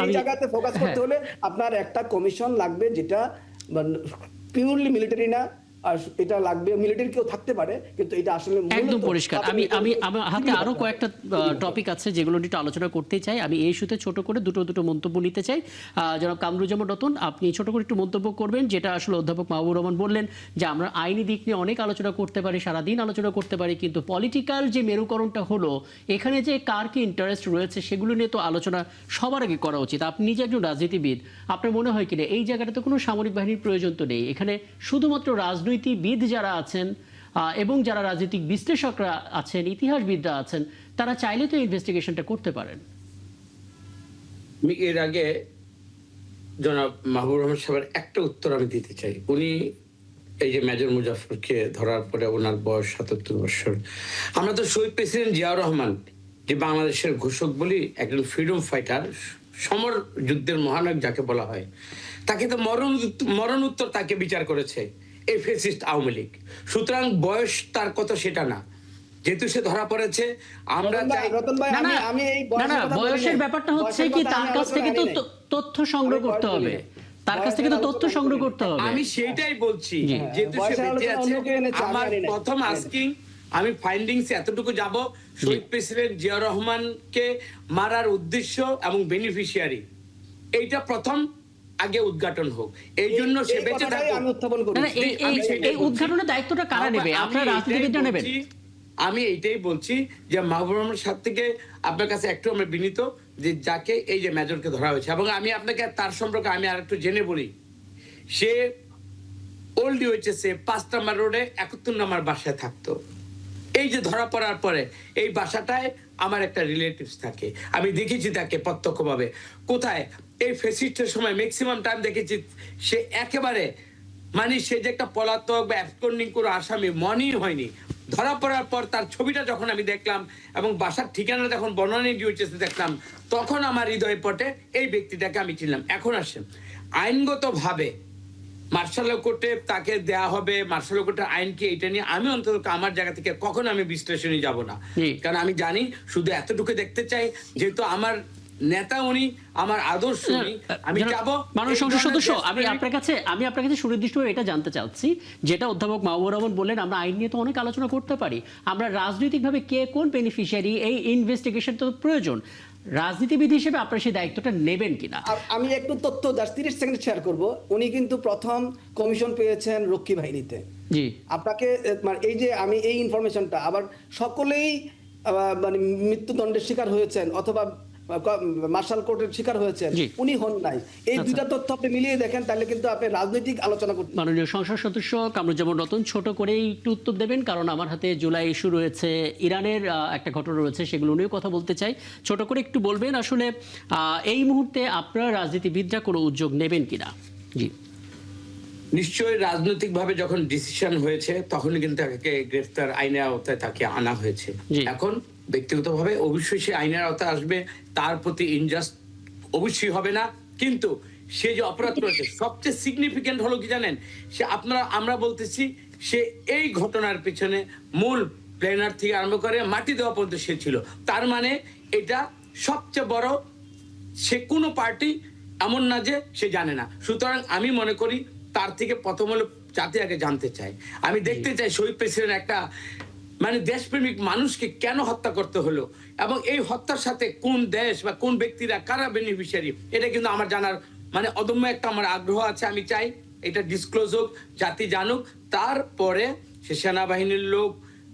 Speaker 3: এই জায়গাতে ফোকাস করতে হলে আপনার একটা কমিশন লাগবে, যেটা পিওরলি মিলিটারি না, আর এটা লাগবে মিলিটারি কেউ থাকতে পারে, কিন্তু এটা আসলে
Speaker 1: একদম পরিষ্কার। আমি আমার হাতে আরো কয়েকটা টপিক আছে যেগুলো নিয়ে একটু আলোচনা করতে চাই। আমি এই ইস্যুতে ছোট করে দুটো মন্তব্য নিতে চাই। জনাব কামরুজ্জামান রতন, আপনি ছোট করে একটু মন্তব্য করবেন, যেটা আসলে অধ্যাপক মাহবুবুর রহমান বললেন যে আমরা আইনি দিক নিয়ে অনেক আলোচনা করতে পারি, সারাদিন আলোচনা করতে পারি, কিন্তু পলিটিক্যাল যে মেরুকরণটা হলো, এখানে যে কার কি ইন্টারেস্ট রয়েছে সেগুলো নিয়ে তো আলোচনা সবার আগে করা উচিত। আপনি নিজে একজন রাজনীতিবিদ, আপনার মনে হয় কিনা এই জায়গাটাতে কোনো সামরিক বাহিনীর প্রয়োজন তো নেই? এখানে শুধুমাত্র রাজনীতিবিদ যারা আছেন এবং যারা রাজনৈতিক বিশ্লেষকরা আছেন, ইতিহাসবিদরা আছেন, তারা চাইলে তো ইনভেস্টিগেশনটা করতে পারেন।
Speaker 5: আমি এর আগে জনাব মাহবুবুর রহমান সাহেবের একটা উত্তর আমি দিতে চাই। উনি এই যে মেজর মুজাফফরকে ধরার পরে ওনার বয়স 77 বছর। আমরা তো শহীদ প্রেসিডেন্ট জিয়াউর রহমান, যে বাংলাদেশের ঘোষক বলি, একজন ফ্রিডম ফাইটার, সমর যুদ্ধের মহানায়ক যাকে বলা হয়, তাকে তো মরণোত্তর তাকে বিচার করেছে এই ফ্যাসিস্ট আওয়ামী লীগ। সুতরাং বয়স তার কত সেটা না, যেহেতু সে ধরা পড়েছে, আমরা চাই
Speaker 1: বয়সের ব্যাপারটা হচ্ছে কি, তার কাছ থেকে তো তথ্য সংগ্রহ করতে হবে, তার কাছ থেকে তো তথ্য সংগ্রহ করতে হবে।
Speaker 5: আমি সেটাই বলছি, যেহেতু সে বেঁচে আছে, আমার প্রথম আস্কিং, আমি ফাইন্ডিংস এতটুকু যাব, শহীদ প্রেসিডেন্ট জিয়া রহমানকে মারার উদ্দেশ্য এবং বেনিফিশিয়ারি এইটা প্রথম আগে উদ্ঘাটন হোক, এই জন্য সে বেঁচে থাকুক।
Speaker 1: এই উদ্ঘাটনের দায়িত্বটা কারা নেবে? আপনারা রাজনীতিবিদরা নেবেন?
Speaker 5: আমি এইটাই বলছি যে মাহবুবুর রহমান সাহেব থেকে আপনার কাছে একটু আমরা বিনীত, যে যাকে এই যে মেজরকে ধরা হয়েছে, এবং আমি আপনাকে তার সম্পর্কে আমি আর একটু জেনে বলি। সে ওল্ড ইউএইচএসে 5 নম্বর রোডে 71 নম্বর বাসায় থাকতো। এই যে ধরা পড়ার পরে এই বাসাটায় আমার একটা রিলেটিভস থাকে, আমি দেখেছি তাকে প্রত্যক্ষভাবে। কোথায় এই ফেসিস্টের সময় ম্যাক্সিমাম টাইম দেখেছি সে একেবারে, মানে সে যে একটা পলাতক বা অ্যাবসকন্ডিং কোনো আসামি মনেই হয়নি। ধরা পড়ার পর তার ছবিটা যখন আমি দেখলাম এবং বাসার ঠিকানা যখন বর্ণনা দিয়েছে দেখলাম, তখন আমার হৃদয় পটে এই ব্যক্তিটাকে আমি চিনলাম। এখন আসেন আইনগতভাবে মার্শাল কোর্টে তাকে দেয়া হবে, মার্শাল কোর্টের আইন কি, এটা নিয়ে আমি অন্তত আমার জায়গা থেকে কখনো আমি বিশ্লেষণে যাব না, কারণ আমি জানি শুধু এতটুকু দেখতে চাই, যেহেতু আমার নেতা উনি, আমার আদর্শ উনি, আমি যাব।
Speaker 1: মাননীয় সংসদ সদস্য, আমি আপনার কাছে সুনির্দিষ্টভাবে এটা জানতে চাচ্ছি, যেটা অধ্যাপক মাহবুবুর রহমান বললেন, আমরা আইন নিয়ে তো অনেক আলোচনা করতে পারি, আমরা রাজনৈতিকভাবে কে কোন বেনিফিশিয়ারি, এই ইনভেস্টিগেশন তো প্রয়োজন। রাজনীতিবিদ হিসেবে আপনার সেই দায়িত্বটা নেবেন কিনা?
Speaker 3: আমি একটু তথ্য 30 সেকেন্ড শেয়ার করব। উনি কিন্তু প্রথম কমিশন পেয়েছেন রক্ষী বাহিনীতে।
Speaker 1: জি,
Speaker 3: আপনাকে মানে এই যে আমি এই ইনফরমেশনটা, আবার সকলেই মানে মৃত্যুদণ্ডের শিকার হয়েছেন অথবা মার্শাল কোর্টের শিকার হয়েছেন, উনি হন নাই। এই দুইটা তথ্য আপনি মিলিয়ে দেখেন, তাহলে কিন্তু আপনি রাজনৈতিক আলোচনা করতে।
Speaker 1: মাননীয় সংসদ সদস্য কামরুজ্জামান রতন, ছোট করেই একটু উত্তর দেবেন, কারণ আমার হাতে জুলাই ইস্যু রয়েছে, ইরানের একটা ঘটনা রয়েছে, সেগুলো নিয়েও কথা বলতে চাই। ছোট করে একটু বলবেন আসলে এই মুহূর্তে আপনারা রাজনীতিবিদরা কোনো উদ্যোগ নেবেন কিনা? জি,
Speaker 5: নিশ্চয়ই রাজনৈতিকভাবে যখন ডিসিশন হয়েছে তখনই কিন্তু তাকে গ্রেফতার আইনের আওতায় তাকে আনা হয়েছে। এখন ব্যক্তিগতভাবে অবশ্যই সে আইনের আওতায় আসবে, তার প্রতি ইনজাস্ট অবশ্যই হবে না, কিন্তু সে যে অপরাধ করেছে সবচেয়ে সিগনিফিকেন্ট হলো কি জানেন, সে আমরা বলতেছি সে এই ঘটনার পিছনে মূল প্ল্যানার থেকে আরম্ভ করে মাটি দেওয়া পর্যন্ত সে ছিল। তার মানে এটা সবচেয়ে বড়, সে কোনো পার্টি এমন না যে সে জানে না। সুতরাং আমি মনে করি তার থেকে প্রথম হলো জাতি আগে জানতে চাই, আমি দেখতে চাই শহীদ প্রেসিডেন্ট একটা মানে দেশপ্রেমিক মানুষকে কেন হত্যা করতে হলো, এবং এই হত্যার সাথে কোন দেশ বা কোন ব্যক্তিরা কারা বেনিফিশিয়ারি, এটা কিন্তু আমার জানার মানে অদম্য একটা আমার আগ্রহ আছে। আমি চাই এটা ডিসক্লোজ হোক, জাতি জানুক, তারপরে সে সেনাবাহিনীর লোক,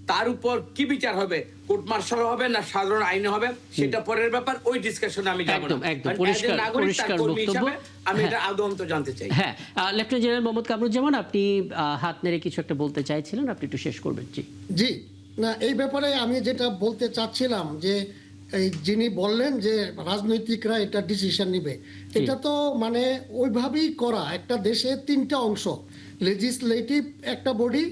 Speaker 5: তার উপর কি বিচার হবে, কোর্ট মার্শাল হবে না সাধারণ আইনে হবে, সেটা পরের ব্যাপার, ওই ডিসকাশনে আমি যাব না।
Speaker 1: একদম
Speaker 5: মানে
Speaker 1: পরিষ্কার
Speaker 5: as a নাগরিক, তার
Speaker 1: পরিষ্কার
Speaker 5: কর্মী
Speaker 1: বক্তব্য।
Speaker 5: হিসাবে আমি এটা আদৌন্ত জানতে চাই।
Speaker 1: হ্যাঁ, লেফটেন্যান্ট জেনারেল মোহাম্মদ কামরুজ্জামান, আপনি হাত নেড়ে কিছু একটা বলতে চাইছিলেন, আপনি একটু শেষ করবেন। জি
Speaker 4: জি, না এই ব্যাপারে আমি যেটা বলতে চাচ্ছিলাম যে এই যিনি বললেন যে রাজনৈতিকরা এটা ডিসিশন নিবে, এটা তো মানে ওইভাবেই করা। একটা দেশে তিনটা অংশ, লেজিসলেটিভ একটা বডি,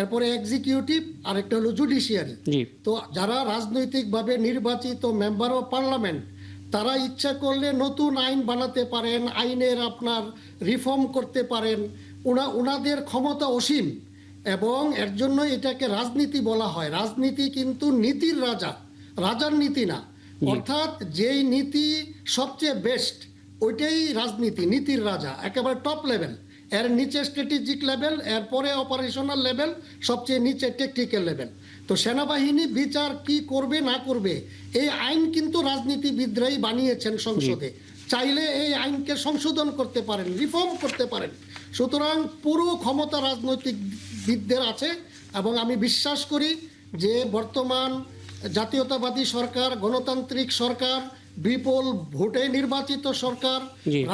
Speaker 4: এরপরে এক্সিকিউটিভ, আর একটা হলো জুডিশিয়ারি।
Speaker 1: জি
Speaker 4: তো যারা রাজনৈতিকভাবে নির্বাচিত মেম্বার অফ পার্লামেন্ট, তারা ইচ্ছা করলে নতুন আইন বানাতে পারেন, আইনের আপনার রিফর্ম করতে পারেন, ওনাদের ক্ষমতা অসীম। এবং এর জন্য এটাকে রাজনীতি বলা হয়। রাজনীতি কিন্তু নীতির রাজা, রাজার নীতি না। অর্থাৎ যেই নীতি সবচেয়ে বেস্ট, ওইটাই রাজনীতি, নীতির রাজা, একেবারে টপ লেভেল। এর নিচে স্ট্র্যাটেজিক লেভেল, এরপরে অপারেশনাল লেভেল, সবচেয়ে নিচে টেকনিক্যাল লেভেল। তো সেনাবাহিনী বিচার কি করবে না করবে, এই আইন কিন্তু রাজনীতিবিদরাই বানিয়েছেন সংসদে। চাইলে এই আইনকে সংশোধন করতে পারেন, রিফর্ম করতে পারেন। সুতরাং পুরো ক্ষমতা রাজনৈতিকবিদদের আছে। এবং আমি বিশ্বাস করি যে বর্তমান জাতীয়তাবাদী সরকার, গণতান্ত্রিক সরকার, বিপুল ভোটে নির্বাচিত সরকার,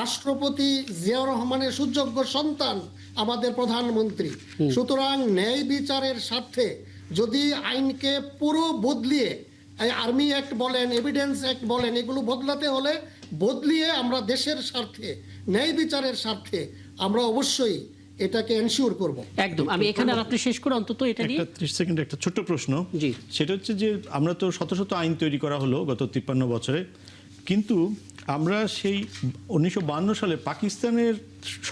Speaker 4: রাষ্ট্রপতি জিয়াউর রহমানের সুযোগ্য সন্তান আমাদের প্রধানমন্ত্রী। সুতরাং ন্যায় বিচারের স্বার্থে যদি আইনকে পুরো বদলিয়ে, আর্মি অ্যাক্ট বলেন, এভিডেন্স অ্যাক্ট বলেন, এগুলো বদলাতে হলে বদলিয়ে আমরা দেশের স্বার্থে, ন্যায় বিচারের স্বার্থে আমরা অবশ্যই এটাকে এনশিওর করব।
Speaker 1: একদম। আমি এখানে আর আপনি শেষ করে অন্তত এটা নিয়ে
Speaker 2: 30 সেকেন্ড একটা ছোট্ট প্রশ্ন।
Speaker 1: জি।
Speaker 2: সেটা হচ্ছে যে আমরা তো শত শত আইন তৈরি করা হলো গত 53 বছরে, কিন্তু আমরা সেই 1952 সালে পাকিস্তানের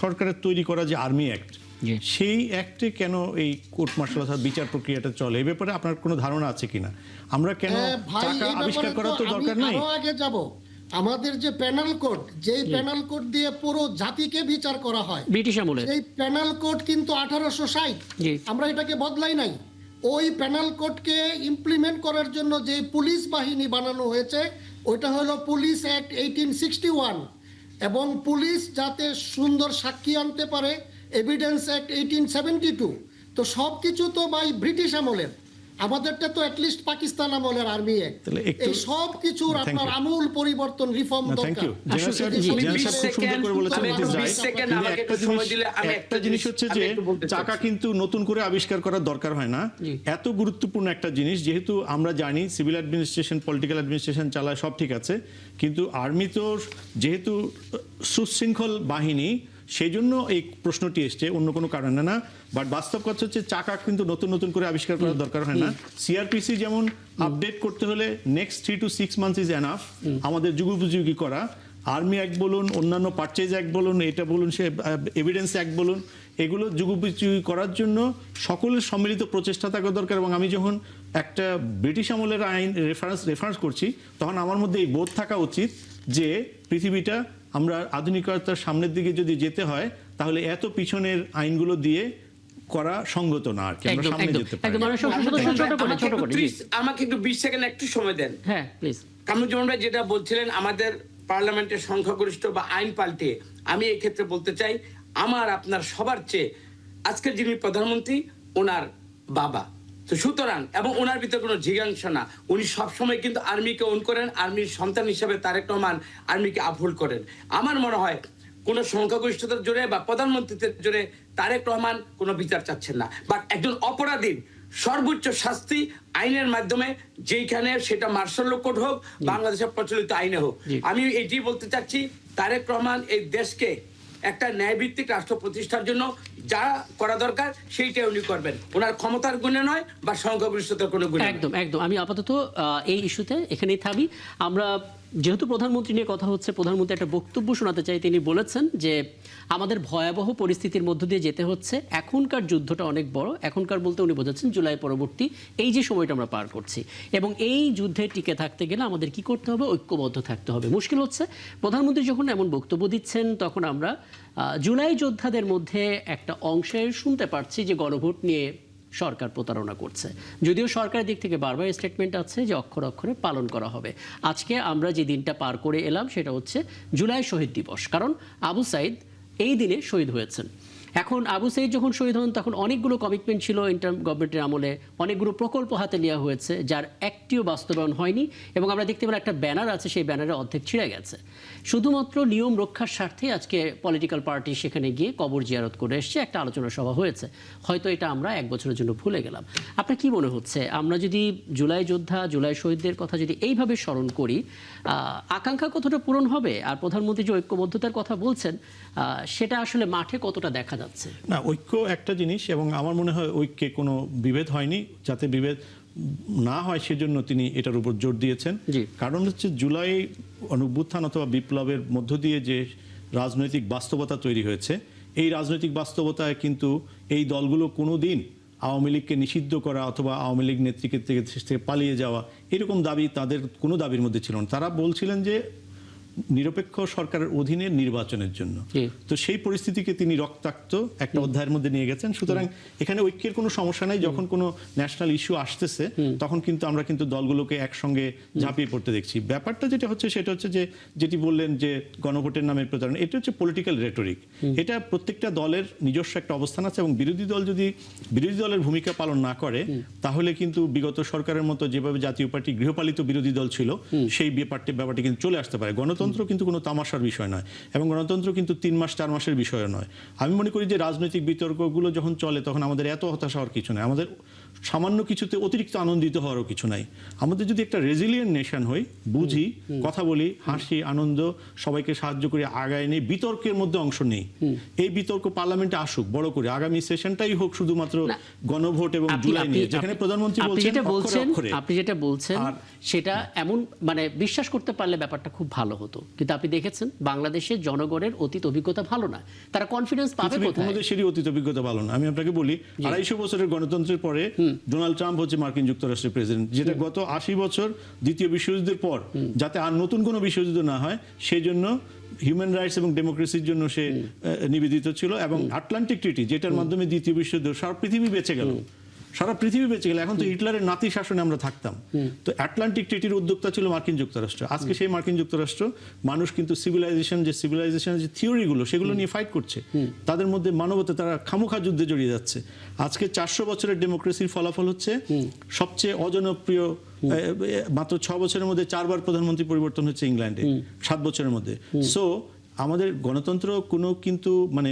Speaker 2: সরকারের তৈরি করা যে আর্মি অ্যাক্ট,
Speaker 1: জি।
Speaker 2: সেই অ্যাক্টে কেন এই কোর্ট মার্শাল অর্থাৎ বিচার প্রক্রিয়াটা চলে, এই ব্যাপারে আপনার কোনো ধারণা আছে কিনা? আমরা কেন
Speaker 4: ভাই,
Speaker 2: টাকা
Speaker 4: এই
Speaker 2: আবিষ্কার
Speaker 4: ব্যাপারে
Speaker 2: করার
Speaker 4: তো
Speaker 2: তো দরকার
Speaker 4: আমি
Speaker 2: নাই?
Speaker 4: আরো আগে যাব। আমাদের যে প্যানেল কোড, যেই প্যানেল কোড দিয়ে পুরো জাতিকে বিচার করা হয়,
Speaker 1: ব্রিটিশ আমলে
Speaker 4: এই প্যানেল কোড কিন্তু 1860।
Speaker 1: জি।
Speaker 4: আমরা এটাকে বদলাই নাই। ওই প্যানেল কোডকে ইমপ্লিমেন্ট করার জন্য যে পুলিশ বাহিনী বানানো হয়েছে, ওইটা হলো পুলিশ অ্যাক্ট 1861। এবং পুলিশ যাতে সুন্দর সাক্ষী আনতে পারে, এভিডেন্স অ্যাক্ট 1872। তো সব কিছু তো ভাই ব্রিটিশ আমলের, আমাদেরটা তো অ্যাটলিস্ট পাকিস্তান আমলের আর্মি অ্যাক্ট।
Speaker 2: তাহলে একটু-
Speaker 4: এই সব কিছুর
Speaker 2: Thank
Speaker 4: আপনার
Speaker 2: you.
Speaker 4: আমূল পরিবর্তন, রিফর্ম
Speaker 2: থ্যাংক
Speaker 4: দরকার।
Speaker 2: ইউ।
Speaker 1: আসলে
Speaker 2: জেনারেল
Speaker 1: জি,
Speaker 2: সাহেব
Speaker 5: আমি
Speaker 2: খুব
Speaker 5: 20
Speaker 2: সুন্দর করে বলেছেন,
Speaker 5: আমি
Speaker 2: it is
Speaker 5: একটু
Speaker 2: right.
Speaker 5: 20 সেকেন্ড
Speaker 2: কিন্তু
Speaker 5: আমাকে একটু
Speaker 2: একটা
Speaker 5: সময় দিলে আমি
Speaker 2: একটা জিনিস হচ্ছে যে
Speaker 5: একটু বলতে
Speaker 2: চাকা
Speaker 5: চাচ্ছি।
Speaker 2: কিন্তু নতুন করে আবিষ্কার করার দরকার হয় না।
Speaker 1: জি।
Speaker 2: এত গুরুত্বপূর্ণ একটা জিনিস, যেহেতু আমরা জানি সিভিল অ্যাডমিনিস্ট্রেশন, পলিটিক্যাল অ্যাডমিনিস্ট্রেশন চালায়, সব ঠিক আছে, কিন্তু আর্মি তো যেহেতু সুশৃঙ্খল বাহিনী, সেই জন্য এই প্রশ্নটি এসছে, অন্য কোনো কারণে না। বাট বাস্তব কথা হচ্ছে চাকা কিন্তু নতুন নতুন করে আবিষ্কার করার দরকার হয় না। সিআরপিসি যেমন আপডেট করতে হলে next 3 to 6 months is enough আমাদের যুগোপযোগী করা। আর্মি অ্যাক্ট বলুন, অন্যান্য পারচেজ অ্যাক্ট বলুন, এটা বলুন, সে এভিডেন্স অ্যাক্ট বলুন, এগুলো যুগোপযোগী করার জন্য সকলের সম্মিলিত প্রচেষ্টা থাকা দরকার। এবং আমি যখন একটা ব্রিটিশ আমলের আইন রেফারেন্স করছি, তখন আমার মধ্যে এই বোধ থাকা উচিত যে পৃথিবীটা আমরা আধুনিকতার সামনের দিকে যদি যেতে হয়, তাহলে এত পিছনের আইনগুলো দিয়ে করা সঙ্গত না, আর কি আমরা
Speaker 1: একদম
Speaker 2: সামনে
Speaker 1: একদম
Speaker 2: যেতে পারি।
Speaker 1: একদম। মানুষ ছোট করে ছোট করে জি।
Speaker 5: আমাকে একটু 20 সেকেন্ড একটু সময় দেন।
Speaker 1: হ্যাঁ প্লিজ।
Speaker 5: কামরুজ্জামান ভাই যেটা বলছিলেন আমাদের পার্লামেন্টের সংখ্যাগরিষ্ঠ বা আইন পাল্টে, আমি এই ক্ষেত্রে বলতে চাই আমার আপনার সবার চেয়ে আজকের যিনি প্রধানমন্ত্রী, ওনার বাবা। তো সুতরাং এবং ওনার ভিতরে কোনো জিজ্ঞাসা না, উনি সবসময় কিন্তু আর্মিকে ওন করেন, আর্মির সন্তান হিসেবে তারেক রহমান আর্মিকে আপহোল্ড করেন। আমার মনে হয় কোনো সংখ্যাগরিষ্ঠতার জোরে বা প্রধানমন্ত্রীদের জোরে তারেক রহমান কোনো বিচার চাচ্ছেন না, বাট একজন অপরাধীর সর্বোচ্চ শাস্তি আইনের মাধ্যমে, যেখানে সেটা মার্শাল ল কোড হোক, বাংলাদেশের প্রচলিত আইনে হোক। আমি এটি বলতে চাচ্ছি, তারেক রহমান এই দেশকে একটা ন্যায়ভিত্তিক রাষ্ট্র প্রতিষ্ঠার জন্য যা করা দরকার সেইটাই উনি করবেন, ওনার ক্ষমতার গুণে নয় বা সংখ্যাগরিষ্ঠতার কোনো গুণে নয়।
Speaker 1: একদম একদম। আমি আপাতত এই ইস্যুতে এখানেই থামি। আমরা যেহেতু প্রধানমন্ত্রী নিয়ে কথা হচ্ছে, প্রধানমন্ত্রী একটা বক্তব্য শোনাতে চাই। তিনি বলেছেন যে আমাদের ভয়াবহ পরিস্থিতির মধ্য দিয়ে যেতে হচ্ছে, এখনকার যুদ্ধটা অনেক বড়। এখনকার বলতে উনি বোঝাচ্ছেন জুলাই পরবর্তী এই যে সময়টা আমরা পার করছি, এবং এই যুদ্ধে টিকে থাকতে গেলে আমাদের কি করতে হবে? ঐক্যবদ্ধ থাকতে হবে। মুশকিল হচ্ছে প্রধানমন্ত্রী যখন এমন বক্তব্য দিচ্ছেন, তখন আমরা জুলাই যোদ্ধাদের মধ্যে একটা অংশের শুনতে পারছি যে গণভোট নিয়ে সরকার প্রতারণা করছে। যদিও সরকারের দিক থেকে বারবার স্টেটমেন্ট আছে যে অক্ষরে অক্ষরে পালন করা হবে। আজকে আমরা যে দিনটা পার করে এলাম সেটা হচ্ছে জুলাই শহীদ দিবস, কারণ আবু সাইদ এই দিনে শহীদ হয়েছেন। এখন আবু সাইদ যখন শহীদ হন তখন অনেকগুলো কমিটমেন্ট ছিল ইন্টারিম গভর্নমেন্টের আমলে, অনেকগুলো প্রকল্প হাতে নেওয়া হয়েছে যার একটিও বাস্তবায়ন হয়নি, এবং আমরা দেখতে পেলাম একটা ব্যানার আছে, সেই ব্যানারে অর্ধেক ছিঁড়ে গেছে। শুধুমাত্র নিয়ম রক্ষার স্বার্থে আজকে পলিটিক্যাল পার্টি সেখানে গিয়ে কবর জিয়ারত করে এসছে, একটা আলোচনা সভা হয়েছে। হয়তো এটা আমরা এক বছরের জন্য ভুলে গেলাম। আপনার কি মনে হচ্ছে, আমরা যদি জুলাই যোদ্ধা, জুলাই শহীদদের কথা যদি এইভাবে স্মরণ করি, আকাঙ্ক্ষা কতটা পূরণ হবে? আর প্রধানমন্ত্রী যে ঐক্যবদ্ধতার কথা বলছেন, সেটা আসলে মাঠে কতটা দেখা যাচ্ছে?
Speaker 2: না, ঐক্য একটা জিনিস, এবং আমার মনে হয় ঐক্যে কোনো বিভেদ হয়নি। যাতে বিভেদ না হয় সেজন্য তিনি এটার উপর জোর দিয়েছেন। কারণ হচ্ছে জুলাই অভ্যুত্থান অথবা বিপ্লবের মধ্য দিয়ে যে রাজনৈতিক বাস্তবতা তৈরি হয়েছে, এই রাজনৈতিক বাস্তবতায় কিন্তু এই দলগুলো কোনো দিন আওয়ামী লীগকে নিষিদ্ধ করা অথবা আওয়ামী লীগ নেতৃত্বের থেকে পালিয়ে যাওয়া এরকম দাবি তাদের কোনো দাবির মধ্যে ছিল না। তারা বলছিলেন যে নিরপেক্ষ সরকারের অধীনে নির্বাচনের জন্য। তো সেই পরিস্থিতিকে তিনি রক্তাক্ত একটা অধ্যায়ের মধ্যে নিয়ে গেছেন। সুতরাং এখানে ঐক্যের কোনো সমস্যা নাই। যখন কোনো ন্যাশনাল ইস্যু আসতেছে তখন কিন্তু আমরা কিন্তু দলগুলোকে একসঙ্গে ঝাঁপিয়ে পড়তে দেখছি। ব্যাপারটা যেটা হচ্ছে সেটা হচ্ছে যে যেটি বললেন যে গণভোটের নামের প্রচারণা, এটা হচ্ছে পলিটিক্যাল রেটরিক। এটা প্রত্যেকটা দলের নিজস্ব একটা অবস্থান আছে, এবং বিরোধী দল যদি বিরোধী দলের ভূমিকা পালন না করে তাহলে কিন্তু বিগত সরকারের মতো যেভাবে জাতীয় পার্টি গৃহপালিত বিরোধী দল ছিল সেই ব্যাপারটি কিন্তু চলে আসতে পারে। গণতন্ত্র কিন্তু কোনো তামাশার বিষয় নয়, এবং গণতন্ত্র কিন্তু 3 মাস 4 মাসের বিষয় নয়। আমি মনে করি যে রাজনৈতিক বিতর্কগুলো যখন চলে তখন আমাদের এত হতাশা হওয়ার কিছু নয়, আমাদের সামান্য কিছুতে অতিরিক্ত আনন্দিত হওয়ারও কিছু নাই। আমাদের যদি একটা রেজিলিয়েন্ট নেশন হই, বুঝি, কথা বলি, হাসি, আনন্দ, সবাইকে সাহায্য করে আগায় নেই, বিতর্কের মধ্যে অংশ নেই। এই বিতর্ক পার্লামেন্টে আসুক বড় করে, আগামী সেশনটাই হোক শুধুমাত্র গণভোট এবং জুলাই নিয়ে, যেখানে প্রধানমন্ত্রী
Speaker 1: আপনি যেটা বলছেন সেটা এমন মানে বিশ্বাস করতে পারলে ব্যাপারটা খুব ভালো হতো। কিন্তু আপনি দেখেছেন বাংলাদেশের জনগণের অতীত অভিজ্ঞতা ভালো না, তারা কনফিডেন্স পাবে কোথায়?
Speaker 2: কোনো দেশেরই অতীত অভিজ্ঞতা ভালো না। আমি আপনাকে বলি, 250 বছরের গণতন্ত্রের পরে ডোনাল্ড ট্রাম্প হচ্ছে মার্কিন যুক্তরাষ্ট্রের প্রেসিডেন্ট, যেটা গত 80 বছর দ্বিতীয় বিশ্বযুদ্ধের পর যাতে আর নতুন কোনো বিশ্বযুদ্ধ না হয় সেই জন্য হিউম্যান রাইটস এবং ডেমোক্রেসির জন্য সে নিবেদিত ছিল। এবং আটলান্টিক ট্রিটি, যেটার মাধ্যমে দ্বিতীয় বিশ্বযুদ্ধ সারা পৃথিবী বেঁচে গেল, সারা পৃথিবী বেঁচে গেল। এখন তো হিটলারের নাতি শাসনে আমরা থাকতাম। তো আটলান্টিক ট্রিটির উদ্যোক্তা ছিল মার্কিন যুক্তরাষ্ট্র। আজকে সেই মার্কিন যুক্তরাষ্ট্র মানুষ কিন্তু সিভিলাইজেশনের যে থিওরিগুলো সেগুলো নিয়ে ফাইট করছে। তাদের মধ্যে মানবতা, তারা খামোখা যুদ্ধে জড়িয়ে যাচ্ছে। আজকে 400 বছরের ডেমোক্রেসির ফলাফল হচ্ছে সবচেয়ে অজনপ্রিয়, মাত্র 6 বছরের মধ্যে 4 বার প্রধানমন্ত্রী পরিবর্তন হচ্ছে ইংল্যান্ডে 7 বছরের মধ্যে। সো আমাদের গণতন্ত্র কোনো কিন্তু মানে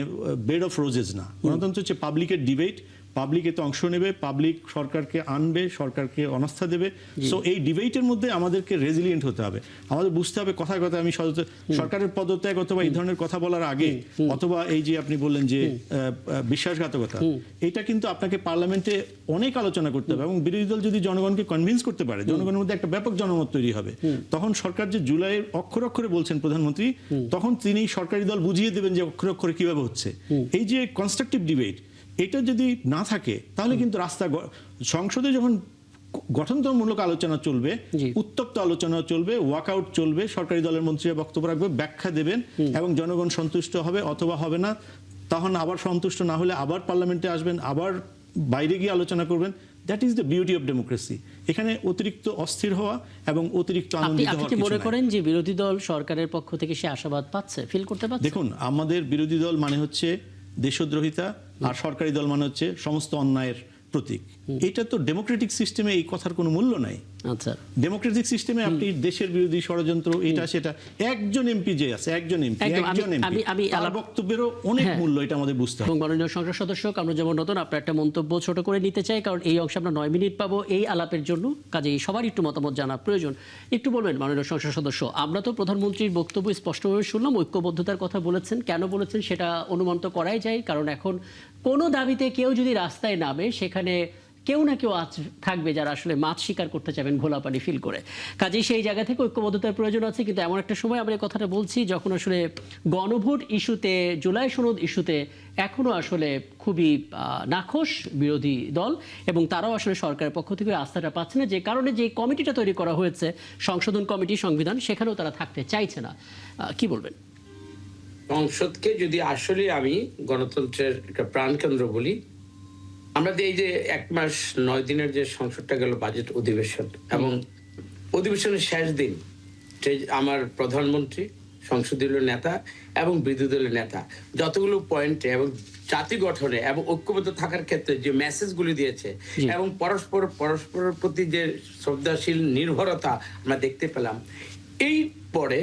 Speaker 2: বেড অফ রোজেস না। গণতন্ত্র হচ্ছে পাবলিকের ডিবেট, পাবলিক এতে অংশ নেবে, পাবলিক সরকারকে আনবে, সরকারকে অনাস্থা দেবে। সো এই ডিবেটের মধ্যে আমাদেরকে রেজিলিয়েন্ট হতে হবে। আমাদের বুঝতে হবে কথায় কথায় আমি সরকারের পদত্যাগ অথবা এই ধরনের কথা বলার আগে, অথবা এই যে আপনি বললেন যে বিশ্বাসঘাতকতা, এটা কিন্তু আপনাকে পার্লামেন্টে অনেক আলোচনা করতে হবে, এবং বিরোধী দল যদি জনগণকে কনভিন্স করতে পারে, জনগণের মধ্যে একটা ব্যাপক জনমত তৈরি হবে। তখন সরকার যে জুলাইয়ের অক্ষরে অক্ষরে বলছেন প্রধানমন্ত্রী, তখন তিনি সরকারি দল বুঝিয়ে দেবেন যে অক্ষরে অক্ষরে কিভাবে হচ্ছে। এই যে কনস্ট্রাকটিভ ডিবেট, এটা যদি না থাকে তাহলে কিন্তু সংসদে যখন গঠনমূলক আলোচনা চলবে, উত্তপ্ত আলোচনা চলবে, ওয়াকআউট চলবে, সরকারি দলের মন্ত্রীরা বক্তব্য রাখবে, ব্যাখ্যা দেবেন, এবং জনগণ সন্তুষ্ট হবে অথবা হবে না। তখন আবার সন্তুষ্ট না হলে আবার পার্লামেন্টে আসবেন, আবার বাইরে গিয়ে আলোচনা করবেন। That is the beauty of democracy. এখানে অতিরিক্ত অস্থির হওয়া এবং অতিরিক্ত আনন্দিত হওয়া
Speaker 1: আপনি কি মনে করেন যে বিরোধী দল সরকারের পক্ষ থেকে সে আশাবাদ পাচ্ছে, ফিল করতে পারছে?
Speaker 2: দেখুন, আমাদের বিরোধী দল মানে হচ্ছে দেশদ্রোহিতা, আর সরকারি দল মানে হচ্ছে সমস্ত অন্যায়ের প্রতীক। এটা তো ডেমোক্রেটিক সিস্টেমে এই কথার কোনো মূল্য নাই।
Speaker 1: আচ্ছা,
Speaker 2: ডেমোক্রেটিক সিস্টেমে আপনি দেশের বিরোধী ষড়যন্ত্র এটা সেটা একজন এমপি যে আছে, একজন এমপি তার বক্তব্যেরও অনেক মূল্য, এটা আমাদের বুঝতে হবে।
Speaker 1: এবং মাননীয় সংসদ সদস্য, আমরা যেমন নতুন আপনার একটা মন্তব্য ছোট করে নিতে চাই, কারণ এই অংশে আমরা 9 মিনিট পাবো এই আলাপের জন্য, কাজেই সবার একটু মতামত জানা প্রয়োজন। একটু বলবেন মাননীয় সংসদ সদস্য, আমরা তো প্রধানমন্ত্রীর বক্তব্য স্পষ্টভাবে শুনলাম, ঐক্যবদ্ধতার কথা বলেছেন, কেন বলেছেন সেটা অনুমান তো করাই যায়, কারণ এখন কোনো দাবিতে কেউ যদি রাস্তায় নামে সেখানে কেউ না কেউ থাকবে যারা আসলে মাছ শিকার করতে চাবেন ঘোলা পানি ফিল করে, কাজেই সেই জায়গা থেকে ঐক্যবদ্ধতার প্রয়োজন আছে। কিন্তু এমন একটা সময় আমরা এই কথাটা বলছি যখন আসলে গণভোট ইস্যুতে, জুলাই সনদ ইস্যুতে এখনো আসলে খুবই নাখোশ বিরোধী দল, এবং তারাও আসলে সরকারের পক্ষ থেকে আস্থাটা পাচ্ছে না, যে কারণে যে কমিটিটা তৈরি করা হয়েছে সংশোধন কমিটি সংবিধান, সেখানেও তারা থাকতে চাইছে না। কি বলবেন?
Speaker 5: সংসদকে যদি আসলে আমি গণতন্ত্রের একটা প্রাণকেন্দ্র বলি, আমরা এই যে 1 মাস 9 দিনের যে সংসদটা গেল বাজেট অধিবেশন, এবং অধিবেশনের শেষ দিন আমার প্রধানমন্ত্রী, সংসদীয় নেতা এবং বিরোধী দলের নেতা যতগুলো পয়েন্টে এবং জাতি গঠনে এবং ঐক্যবদ্ধ থাকার ক্ষেত্রে যে মেসেজগুলি দিয়েছে, এবং পরস্পরের প্রতি যে শ্রদ্ধাশীল নির্ভরতা আমরা দেখতে পেলাম, এই পরে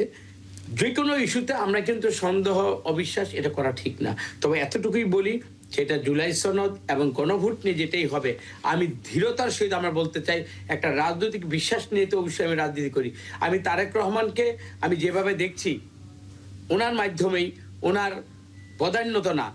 Speaker 5: যে কোনো ইস্যুতে আমরা কিন্তু সন্দেহ, অবিশ্বাস এটা করা ঠিক না। তবে এতটুকুই বলি, সেটা জুলাই সনদ এবং গণভোট নিয়ে যেটাই হবে, আমি দৃঢ়তার সহিত আমরা বলতে চাই, একটা রাজনৈতিক বিশ্বাস নিয়ে তো অবশ্যই আমি রাজনীতি করি। আমি তারেক রহমানকে আমি যেভাবে দেখছি, ওনার মাধ্যমেই ওনার বদান্যতা না,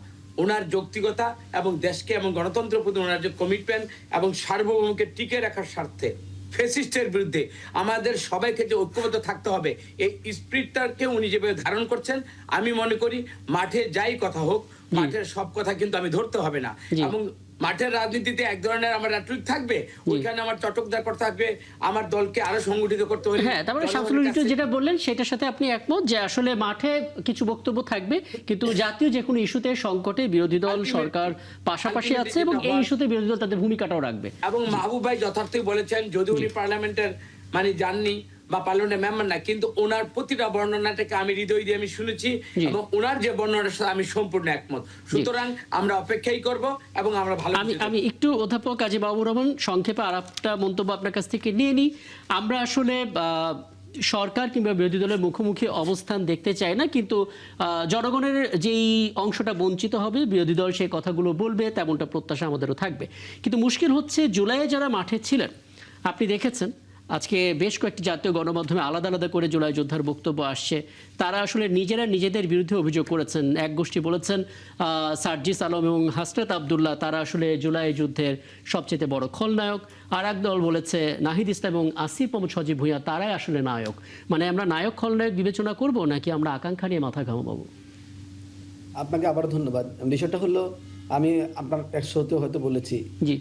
Speaker 5: ওনার যৌক্তিকতা এবং দেশকে এবং গণতন্ত্রের প্রতি ওনার যে কমিটমেন্ট এবং সার্বভৌমকে টিকে রাখার স্বার্থে ফ্যাসিস্টের বিরুদ্ধে আমাদের সবাইকে যে ঐক্যবদ্ধ থাকতে হবে, এই স্পিরিটটাকে উনি যেভাবে ধারণ করছেন, আমি মনে করি মাঠে যাই কথা হোক, মাঠের সব কথা কিন্তু আমি ধরতে হবে না। এবং মাঠের রাজনীতিতে এক ধরনের আমার রেটরিক থাকবে, ওইখানে আমার চটকদার করতে থাকবে, আমার দলকে আরো সংগঠিত করতে হবে।
Speaker 1: হ্যাঁ, তারপরে শামসুল যেটা বললেন সেটার সাথে আপনি একমত যে আসলে মাঠে কিছু বক্তব্য থাকবে, কিন্তু জাতীয় যে কোনো ইস্যুতে সংকটে বিরোধী দল সরকার পাশাপাশি আছে, এবং এই ইস্যুতে বিরোধী দল তাদের ভূমিকাটাও রাখবে।
Speaker 5: এবং মাহবুব ভাই যথার্থই বলেছেন, যদি উনি পার্লামেন্টের মানে যাননি বা পার্লামেন্টের মেম্বার না, কিন্তু ওনার প্রতিটা বর্ণনাটাকে আমি হৃদয় দিয়ে আমি শুনেছি, এবং ওনার যে বর্ণনার সাথে আমি সম্পূর্ণ একমত। সুতরাং আমরা অপেক্ষাই করব এবং আমরা ভালো।
Speaker 1: আমি একটু অধ্যাপক কাজী মাহবুবুর রহমান সংক্ষেপে আর একটা মন্তব্য আপনার কাছ থেকে নিয়ে নিই। আমরা আসলে সরকার কিংবা বিরোধী দলের মুখোমুখি অবস্থান দেখতে চাই না, কিন্তু জনগণের যেই অংশটা বঞ্চিত হবে বিরোধী দল সেই কথাগুলো বলবে, তেমনটা প্রত্যাশা আমাদেরও থাকবে। কিন্তু মুশকিল হচ্ছে জুলাইয়ে যারা মাঠে ছিলেন, আপনি দেখেছেন আজকে বেশ কয়েকটি জাতীয় গণমাধ্যমে আলাদা আলাদা করে জুলাই যোদ্ধার বক্তব্য আসছে, তারা আসলে নিজেরা নিজেদের বিরুদ্ধে অভিযোগ করেছেন। এক গোষ্ঠী বলেছেন সার্জিস আলম এবং হাসরাত আবদুল্লাহ তারা আসলে জুলাই যুদ্ধের সবচেয়ে বড় খলনায়ক, আর এক দল বলেছে নাহিদ ইসলাম এবং আসিফ মোহাম্মদ সজীব ভুঁইয়া তারাই আসলে নায়ক। মানে আমরা নায়ক খলনায়ক বিবেচনা করব নাকি আমরা আকাঙ্ক্ষা নিয়ে মাথা ঘামাবো?
Speaker 3: আপনাকে আবার ধন্যবাদ। বিষয়টা হলো, আমি আপনার এক শোতে হয়তো বলেছি,
Speaker 1: জি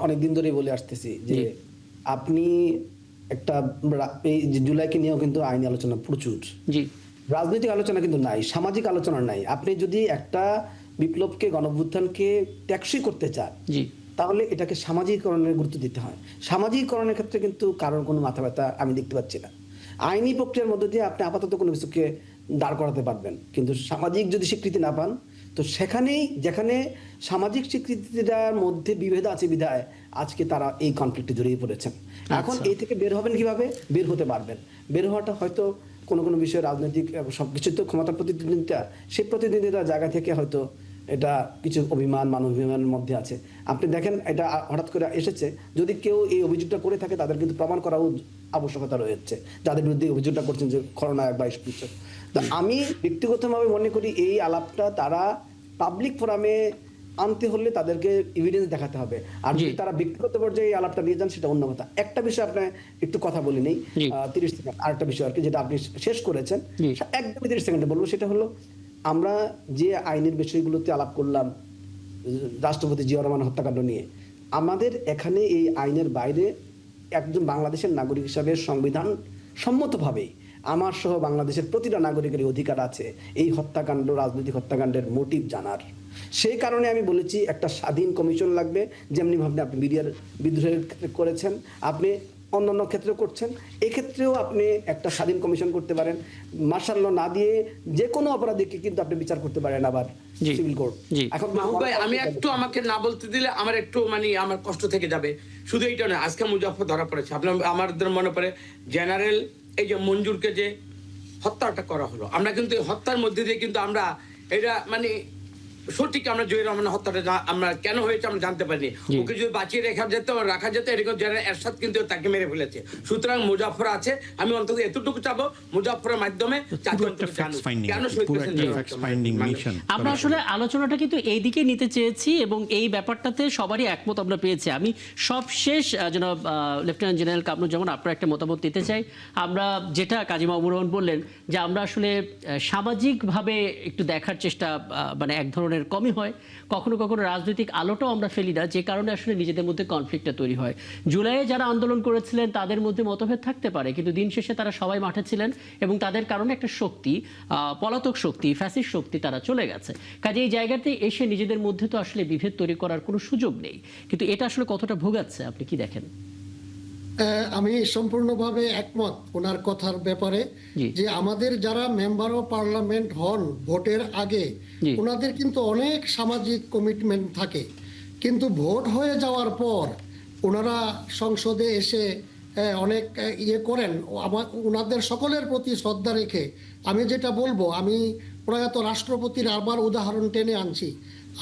Speaker 3: অনেকদিন ধরেই বলে আসতেছি যে আপনি একটা এই জুলাইকে নিয়েও কিন্তু আইনি আলোচনা প্রচুর,
Speaker 1: জি
Speaker 3: রাজনৈতিক আলোচনা কিন্তু নাই, সামাজিক আলোচনা নাই। আপনি যদি একটা বিপ্লবকে, গণঅভ্যুত্থানকে টেকসই করতে চান,
Speaker 1: জি
Speaker 3: তাহলে এটাকে সামাজিকরণের গুরুত্ব দিতে হয়। সামাজিকরণের ক্ষেত্রে কিন্তু কারোর কোনো মাথা ব্যথা আমি দেখতে পাচ্ছি না। আইনি প্রক্রিয়ার মধ্যে দিয়ে আপনি আপাতত কোনো কিছুকে দাঁড় করাতে পারবেন, কিন্তু সামাজিক যদি স্বীকৃতি না পান, তো সেখানেই যেখানে সামাজিক স্বীকৃতিটার মধ্যে বিভেদ আছে বিধায় আজকে তারা এই কনফ্লিক্টে জড়িয়ে পড়েছেন। এখন এই থেকে বের হবেন কিভাবে? বের হতে পারবেন, বের হওয়াটা হয়তো কোনো কোনো বিষয়ে রাজনৈতিক সবকিছু তো ক্ষমতার প্রতিদ্বন্দ্বিতা, সেই প্রতিদ্বন্দ্বিতার জায়গা থেকে হয়তো এটা কিছু অভিমান, মানবাভিমানের মধ্যে আছে। আপনি দেখেন এটা হঠাৎ করে এসেছে, যদি কেউ এই অভিযোগটা করে থাকে তাদের কিন্তু প্রমাণ করাও আবশ্যকতা রয়েছে, যাদের বিরুদ্ধে অভিযোগটা করছেন যে খলনায়ক বা কিছু। তো আমি ব্যক্তিগতভাবে মনে করি এই আলাপটা তারা পাবলিক ফোরামে আনতে হলে তাদেরকে এভিডেন্স দেখাতে হবে, আর যদি তারা ব্যক্তিগত পর্যায়ে এই আলাপটা নিয়ে যান সেটা অন্য কথা। একটা বিষয় আপনার একটু কথা বলি নেই, 30 সেকেন্ড, আরেকটা বিষয় আর কি যেটা আপনি শেষ করেছেন, একদমই 30 সেকেন্ডে বলবো। সেটা হলো, আমরা যে আইনের বিষয়গুলোতে আলাপ করলাম রাষ্ট্রপতি জিয়া রহমান হত্যাকাণ্ড নিয়ে, আমাদের এখানে এই আইনের বাইরে একজন বাংলাদেশের নাগরিক হিসাবে সংবিধান সম্মতভাবেই আমার সহ বাংলাদেশের প্রতিটা নাগরিকের অধিকার আছে এই হত্যাকাণ্ড, রাজনৈতিক হত্যাকাণ্ডের মোটিভ জানার। সেই কারণে আমি বলেছি একটা স্বাধীন কমিশন লাগবে, যেমনি ভাবে আপনি মিডিয়ার বিদ্রোহের ক্ষেত্রে করেছেন, আপনি অন্যান্য ক্ষেত্রে করছেন, এক্ষেত্রেও আপনি একটা স্বাধীন কমিশন করতে পারেন। মার্শাল ল না দিয়ে যে কোনো অপরাধীকে কিন্তু আপনি বিচার করতে পারেন আবার
Speaker 1: জি।
Speaker 3: Civil court.
Speaker 1: জি।
Speaker 3: এখন
Speaker 5: মাহবুব ভাই, আমি একটু আমাকে না বলতে দিলে আমার একটু মানে আমার কষ্ট থেকে যাবে। শুধু এইটা নয়, আজকে মুজাফফর ধরা পড়েছে, আপনার আমাদের মনে পড়ে জেনারেল এই যে মঞ্জুরকে যে হত্যাটা করা হলো, আমরা কিন্তু এই হত্যার মধ্যে দিয়ে কিন্তু আমরা এটা মানে সঠিক আমরা জহির রহমানের হত্যাটা আমরা কেন হয়েছে আমরা জানতে পারিনি। ওকে যদি বাঁচিয়ে রাখা যেত এরকম জেনারেল এরশাদ কিন্তু তাকে মেরে ফেলেছে। সুতরাং মুজাফফর আছে, আমি অন্তত এতটুকু চাবো মুজাফফরের মাধ্যমে
Speaker 2: পুরো একটা facts finding, পুরো একটা facts finding mission
Speaker 1: আমরা আসলে আলোচনাটা কিন্তু এই দিকে নিতে চেয়েছি এবং এই ব্যাপারটাতে সবারই একমত আমরা পেয়েছি। আমি সবশেষ জনাব লেফটেন্যান্ট জেনারেল কামরুজ্জামান আপনার একটা মতামত দিতে চাই। আমরা যেটা কাজী মাহবুবুর রহমান বললেন যে আমরা আসলে সামাজিকভাবে একটু দেখার চেষ্টা মানে এক ধরনের কমই হয়, কখনো কখনো রাজনৈতিক আলোটাও আমরা ফেলি না, যে কারণে আসলে নিজেদের মধ্যে কনফ্লিক্টটা তৈরি হয়। জুলাইয়ে যারা আন্দোলন করেছিলেন তাদের মধ্যে মতভেদ থাকতে পারে, কিন্তু দিন শেষে তারা সবাই মাঠে ছিলেন এবং তাদের কারণে একটা শক্তি, পলাতক শক্তি, ফ্যাসিস্ট শক্তি তারা চলে গেছে। কাজে এই জায়গাতে এসে নিজেদের মধ্যে তো আসলে বিভেদ তৈরি করার কোনো সুযোগ নেই, কিন্তু এটা আসলে কতটা ভোগাচ্ছে আপনি কি দেখেন?
Speaker 4: আমি সম্পূর্ণভাবে একমত ওনার কথার ব্যাপারে,
Speaker 1: জি।
Speaker 4: যে আমাদের যারা মেম্বার অফ পার্লামেন্ট হন ভোটের আগে,
Speaker 1: জি।
Speaker 4: ওনাদের কিন্তু অনেক সামাজিক কমিটমেন্ট থাকে, কিন্তু ভোট হয়ে যাওয়ার পর ওনারা সংসদে এসে অনেক ইয়ে করেন। ওনাদের সকলের প্রতি শ্রদ্ধা রেখে আমি যেটা বলবো, আমি প্রয়াত রাষ্ট্রপতির আবার উদাহরণ টেনে আনছি।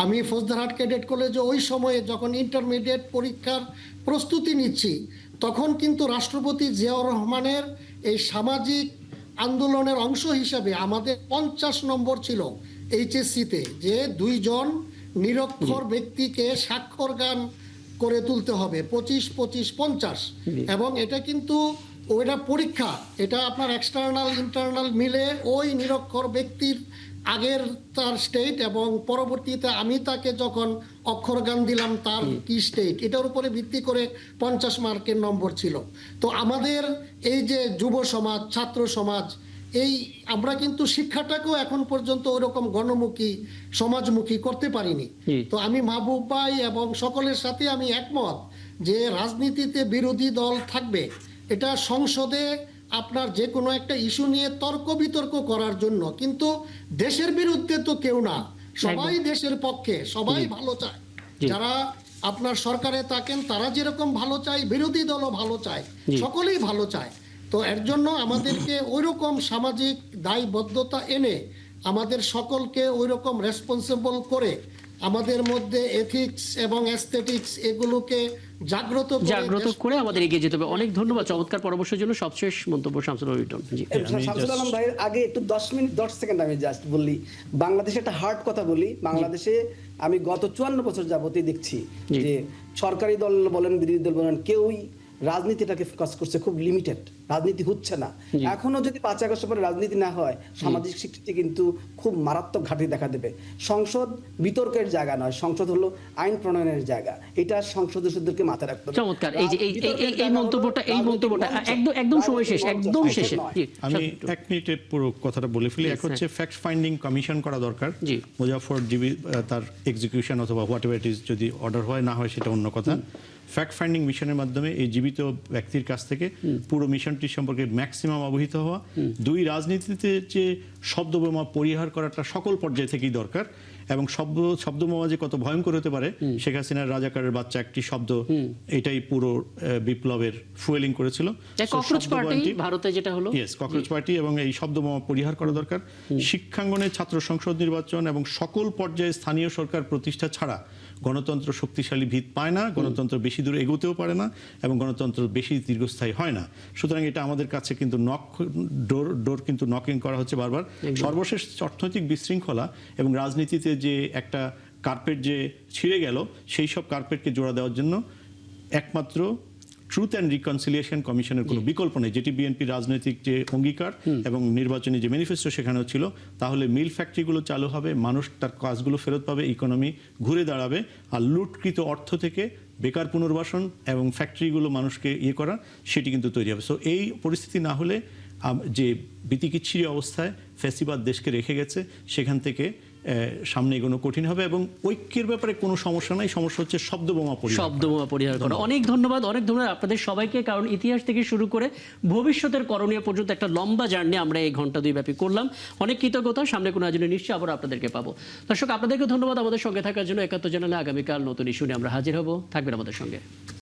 Speaker 4: আমি ফৌজদারহাট ক্যাডেট কলেজে ওই সময়ে যখন ইন্টারমিডিয়েট পরীক্ষার প্রস্তুতি নিচ্ছি, তখন কিন্তু রাষ্ট্রপতি জিয়াউর রহমানের এই সামাজিক আন্দোলনের অংশ হিসাবে আমাদের 50 নম্বর ছিল এইচএসসিতে, যে 2 জন নিরক্ষর ব্যক্তিকে স্বাক্ষরগান করে তুলতে হবে 25-25-50, এবং এটা কিন্তু ওইটা পরীক্ষা, এটা আপনার এক্সটার্নাল ইন্টারনাল মিলে ওই নিরক্ষর ব্যক্তির আগের তার স্টেট এবং পরবর্তীতে আমি তাকে যখন অক্ষরগান দিলাম তার কি স্টেট, এটার উপরে ভিত্তি করে 50 মার্কের নম্বর ছিল। তো আমাদের এই যে যুব সমাজ, ছাত্র সমাজ, এই আমরা কিন্তু শিক্ষাটাকেও এখন পর্যন্ত ওরকম গণমুখী সমাজমুখী করতে পারিনি। তো আমি মাহবুব ভাই এবং সকলের সাথে আমি একমত যে রাজনীতিতে বিরোধী দল থাকবে, এটা সংসদে আপনার যে কোনো একটা ইস্যু নিয়ে তর্ক বিতর্ক করার জন্য, কিন্তু দেশের বিরুদ্ধে তো কেউ না, সবাই দেশের পক্ষে, সবাই ভালো চায়। যারা আপনার সরকারে থাকেন তারা যেরকম ভালো চায়, বিরোধী দলও ভালো চায়, সকলেই ভালো চায়। তো এর জন্য আমাদেরকে ওইরকম সামাজিক দায়বদ্ধতা এনে আমাদের সকলকে ওইরকম রেসপন্সিবল করে আমাদের মধ্যে এথিক্স এবং অ্যাস্থেটিক্স এগুলোকে জাগ্রত
Speaker 1: করে আমাদের এগিয়ে যেতে হবে। অনেক ধন্যবাদ চমৎকার পরামর্শের জন্য। সবশেষ মন্তব্য শামসুল রিটন। জি,
Speaker 3: শামসুল আলম ভাইয়ের আগে একটু 10 মিনিট 10 সেকেন্ড আমি জাস্ট বলি, বাংলাদেশে একটা হার্ড কথা বলি। বাংলাদেশে আমি গত 54 বছর যাবতই দেখছি যে সরকারি দল বলেন বিরোধী দল বলেন কেউই রাজনীতিটাকে ফোকাস করছে, খুব লিমিটেড, রাজনীতি হচ্ছে না। এখনো যদি 5 আগস্টের পরে রাজনীতি না হয়, সামাজিক স্বীকৃতি কিন্তু খুব মারাত্মক ঘাটতি দেখা দেবে। সংসদ বিতর্কের জায়গা নয়, সংসদ হলো আইন প্রণয়নের জায়গা। এটা সংসদ সদস্যদেরকে মাথায় রাখতে হবে।
Speaker 1: চমৎকার। এই মন্তব্যটা একদম সময় শেষ, একদম শেষে
Speaker 2: আমি 1 মিনিটে পুরো কথাটা বলে ফেলি। এক হচ্ছে ফ্যাক্ট ফাইন্ডিং কমিশন করা দরকার। মুজাফফর তার এক্সিকিউশন অথবা হোয়াট এভার ইট ইজ যদি অর্ডার হয় না হয় সেটা অন্য কথা। ফ্যাক্ট ফাইন্ডিং মিশনের মাধ্যমে এই জীবিত ব্যক্তির কাছ থেকে পুরো মিশনটি সম্পর্কে ম্যাক্সিমাম অবহিত হওয়া। 2, রাজনীতিতে যে শব্দবোমা পরিহার করাটা সকল পর্যায় থেকেই দরকার, এবং শব্দবোমা যে কত ভয়ঙ্কর হতে পারে, শেখ হাসিনার রাজাকারের বাচ্চা একটি শব্দ এটাই পুরো বিপ্লবের ফুয়েলিং করেছিল।
Speaker 1: ককরোচ পার্টি ভারতে যেটা হলো,
Speaker 2: ককরোচ পার্টি, এবং এই শব্দবোমা পরিহার করা দরকার। শিক্ষাঙ্গনে ছাত্র সংসদ নির্বাচন এবং সকল পর্যায়ে স্থানীয় সরকার প্রতিষ্ঠা ছাড়া গণতন্ত্র শক্তিশালী ভিত পায় না, গণতন্ত্র বেশি দূর এগোতেও পারে না, এবং গণতন্ত্র বেশি দীর্ঘস্থায়ী হয় না। সুতরাং এটা আমাদের কাছে কিন্তু ডোর কিন্তু নকিং করা হচ্ছে বারবার। সর্বশেষ অর্থনৈতিক বিশৃঙ্খলা এবং রাজনীতিতে যে একটা কার্পেট যে ছিঁড়ে গেল, সেই সব কার্পেটকে জোড়া দেওয়ার জন্য একমাত্র ট্রুথ অ্যান্ড রিকনসিলিয়েশন কমিশনের কোনো বিকল্প নেই, যেটি বিএনপি রাজনৈতিক যে অঙ্গীকার এবং নির্বাচনী যে ম্যানিফেস্টো সেখানেও ছিল। তাহলে মিল ফ্যাক্টরিগুলো চালু হবে, মানুষ তার কাজগুলো ফেরত পাবে, ইকোনমি ঘুরে দাঁড়াবে, আর লুটকৃত অর্থ থেকে বেকার পুনর্বাসন এবং ফ্যাক্টরিগুলো মানুষকে করা, সেটি কিন্তু তৈরি হবে। সো এই পরিস্থিতি না হলে যে বিতিকিচ্ছিরি অবস্থায় ফ্যাসিবাদ দেশকে রেখে গেছে, সেখান থেকে সামনে এগোনো কঠিন হবে, এবং ঐক্যের ব্যাপারে কোনো সমস্যা নাই, সমস্যা হচ্ছে শব্দবোমা পরিহার করা।
Speaker 1: শব্দবোমা পরিহার করা। অনেক ধন্যবাদ আপনাদের সবাইকে, কারণ ইতিহাস থেকে শুরু করে ভবিষ্যতের করণীয় পর্যন্ত একটা লম্বা জার্নি আমরা এই ঘন্টা 2 ব্যাপী করলাম। অনেক কৃতজ্ঞতা, সামনে কোনো আয়োজনে নিশ্চয়ই আবার আপনাদেরকে পাবো। দর্শক, আপনাদেরকে ধন্যবাদ আমাদের সঙ্গে থাকার জন্য। 71 চ্যানেলে আগামীকাল নতুন ইস্যু নিয়ে আমরা হাজির হব, থাকবেন আমাদের সঙ্গে।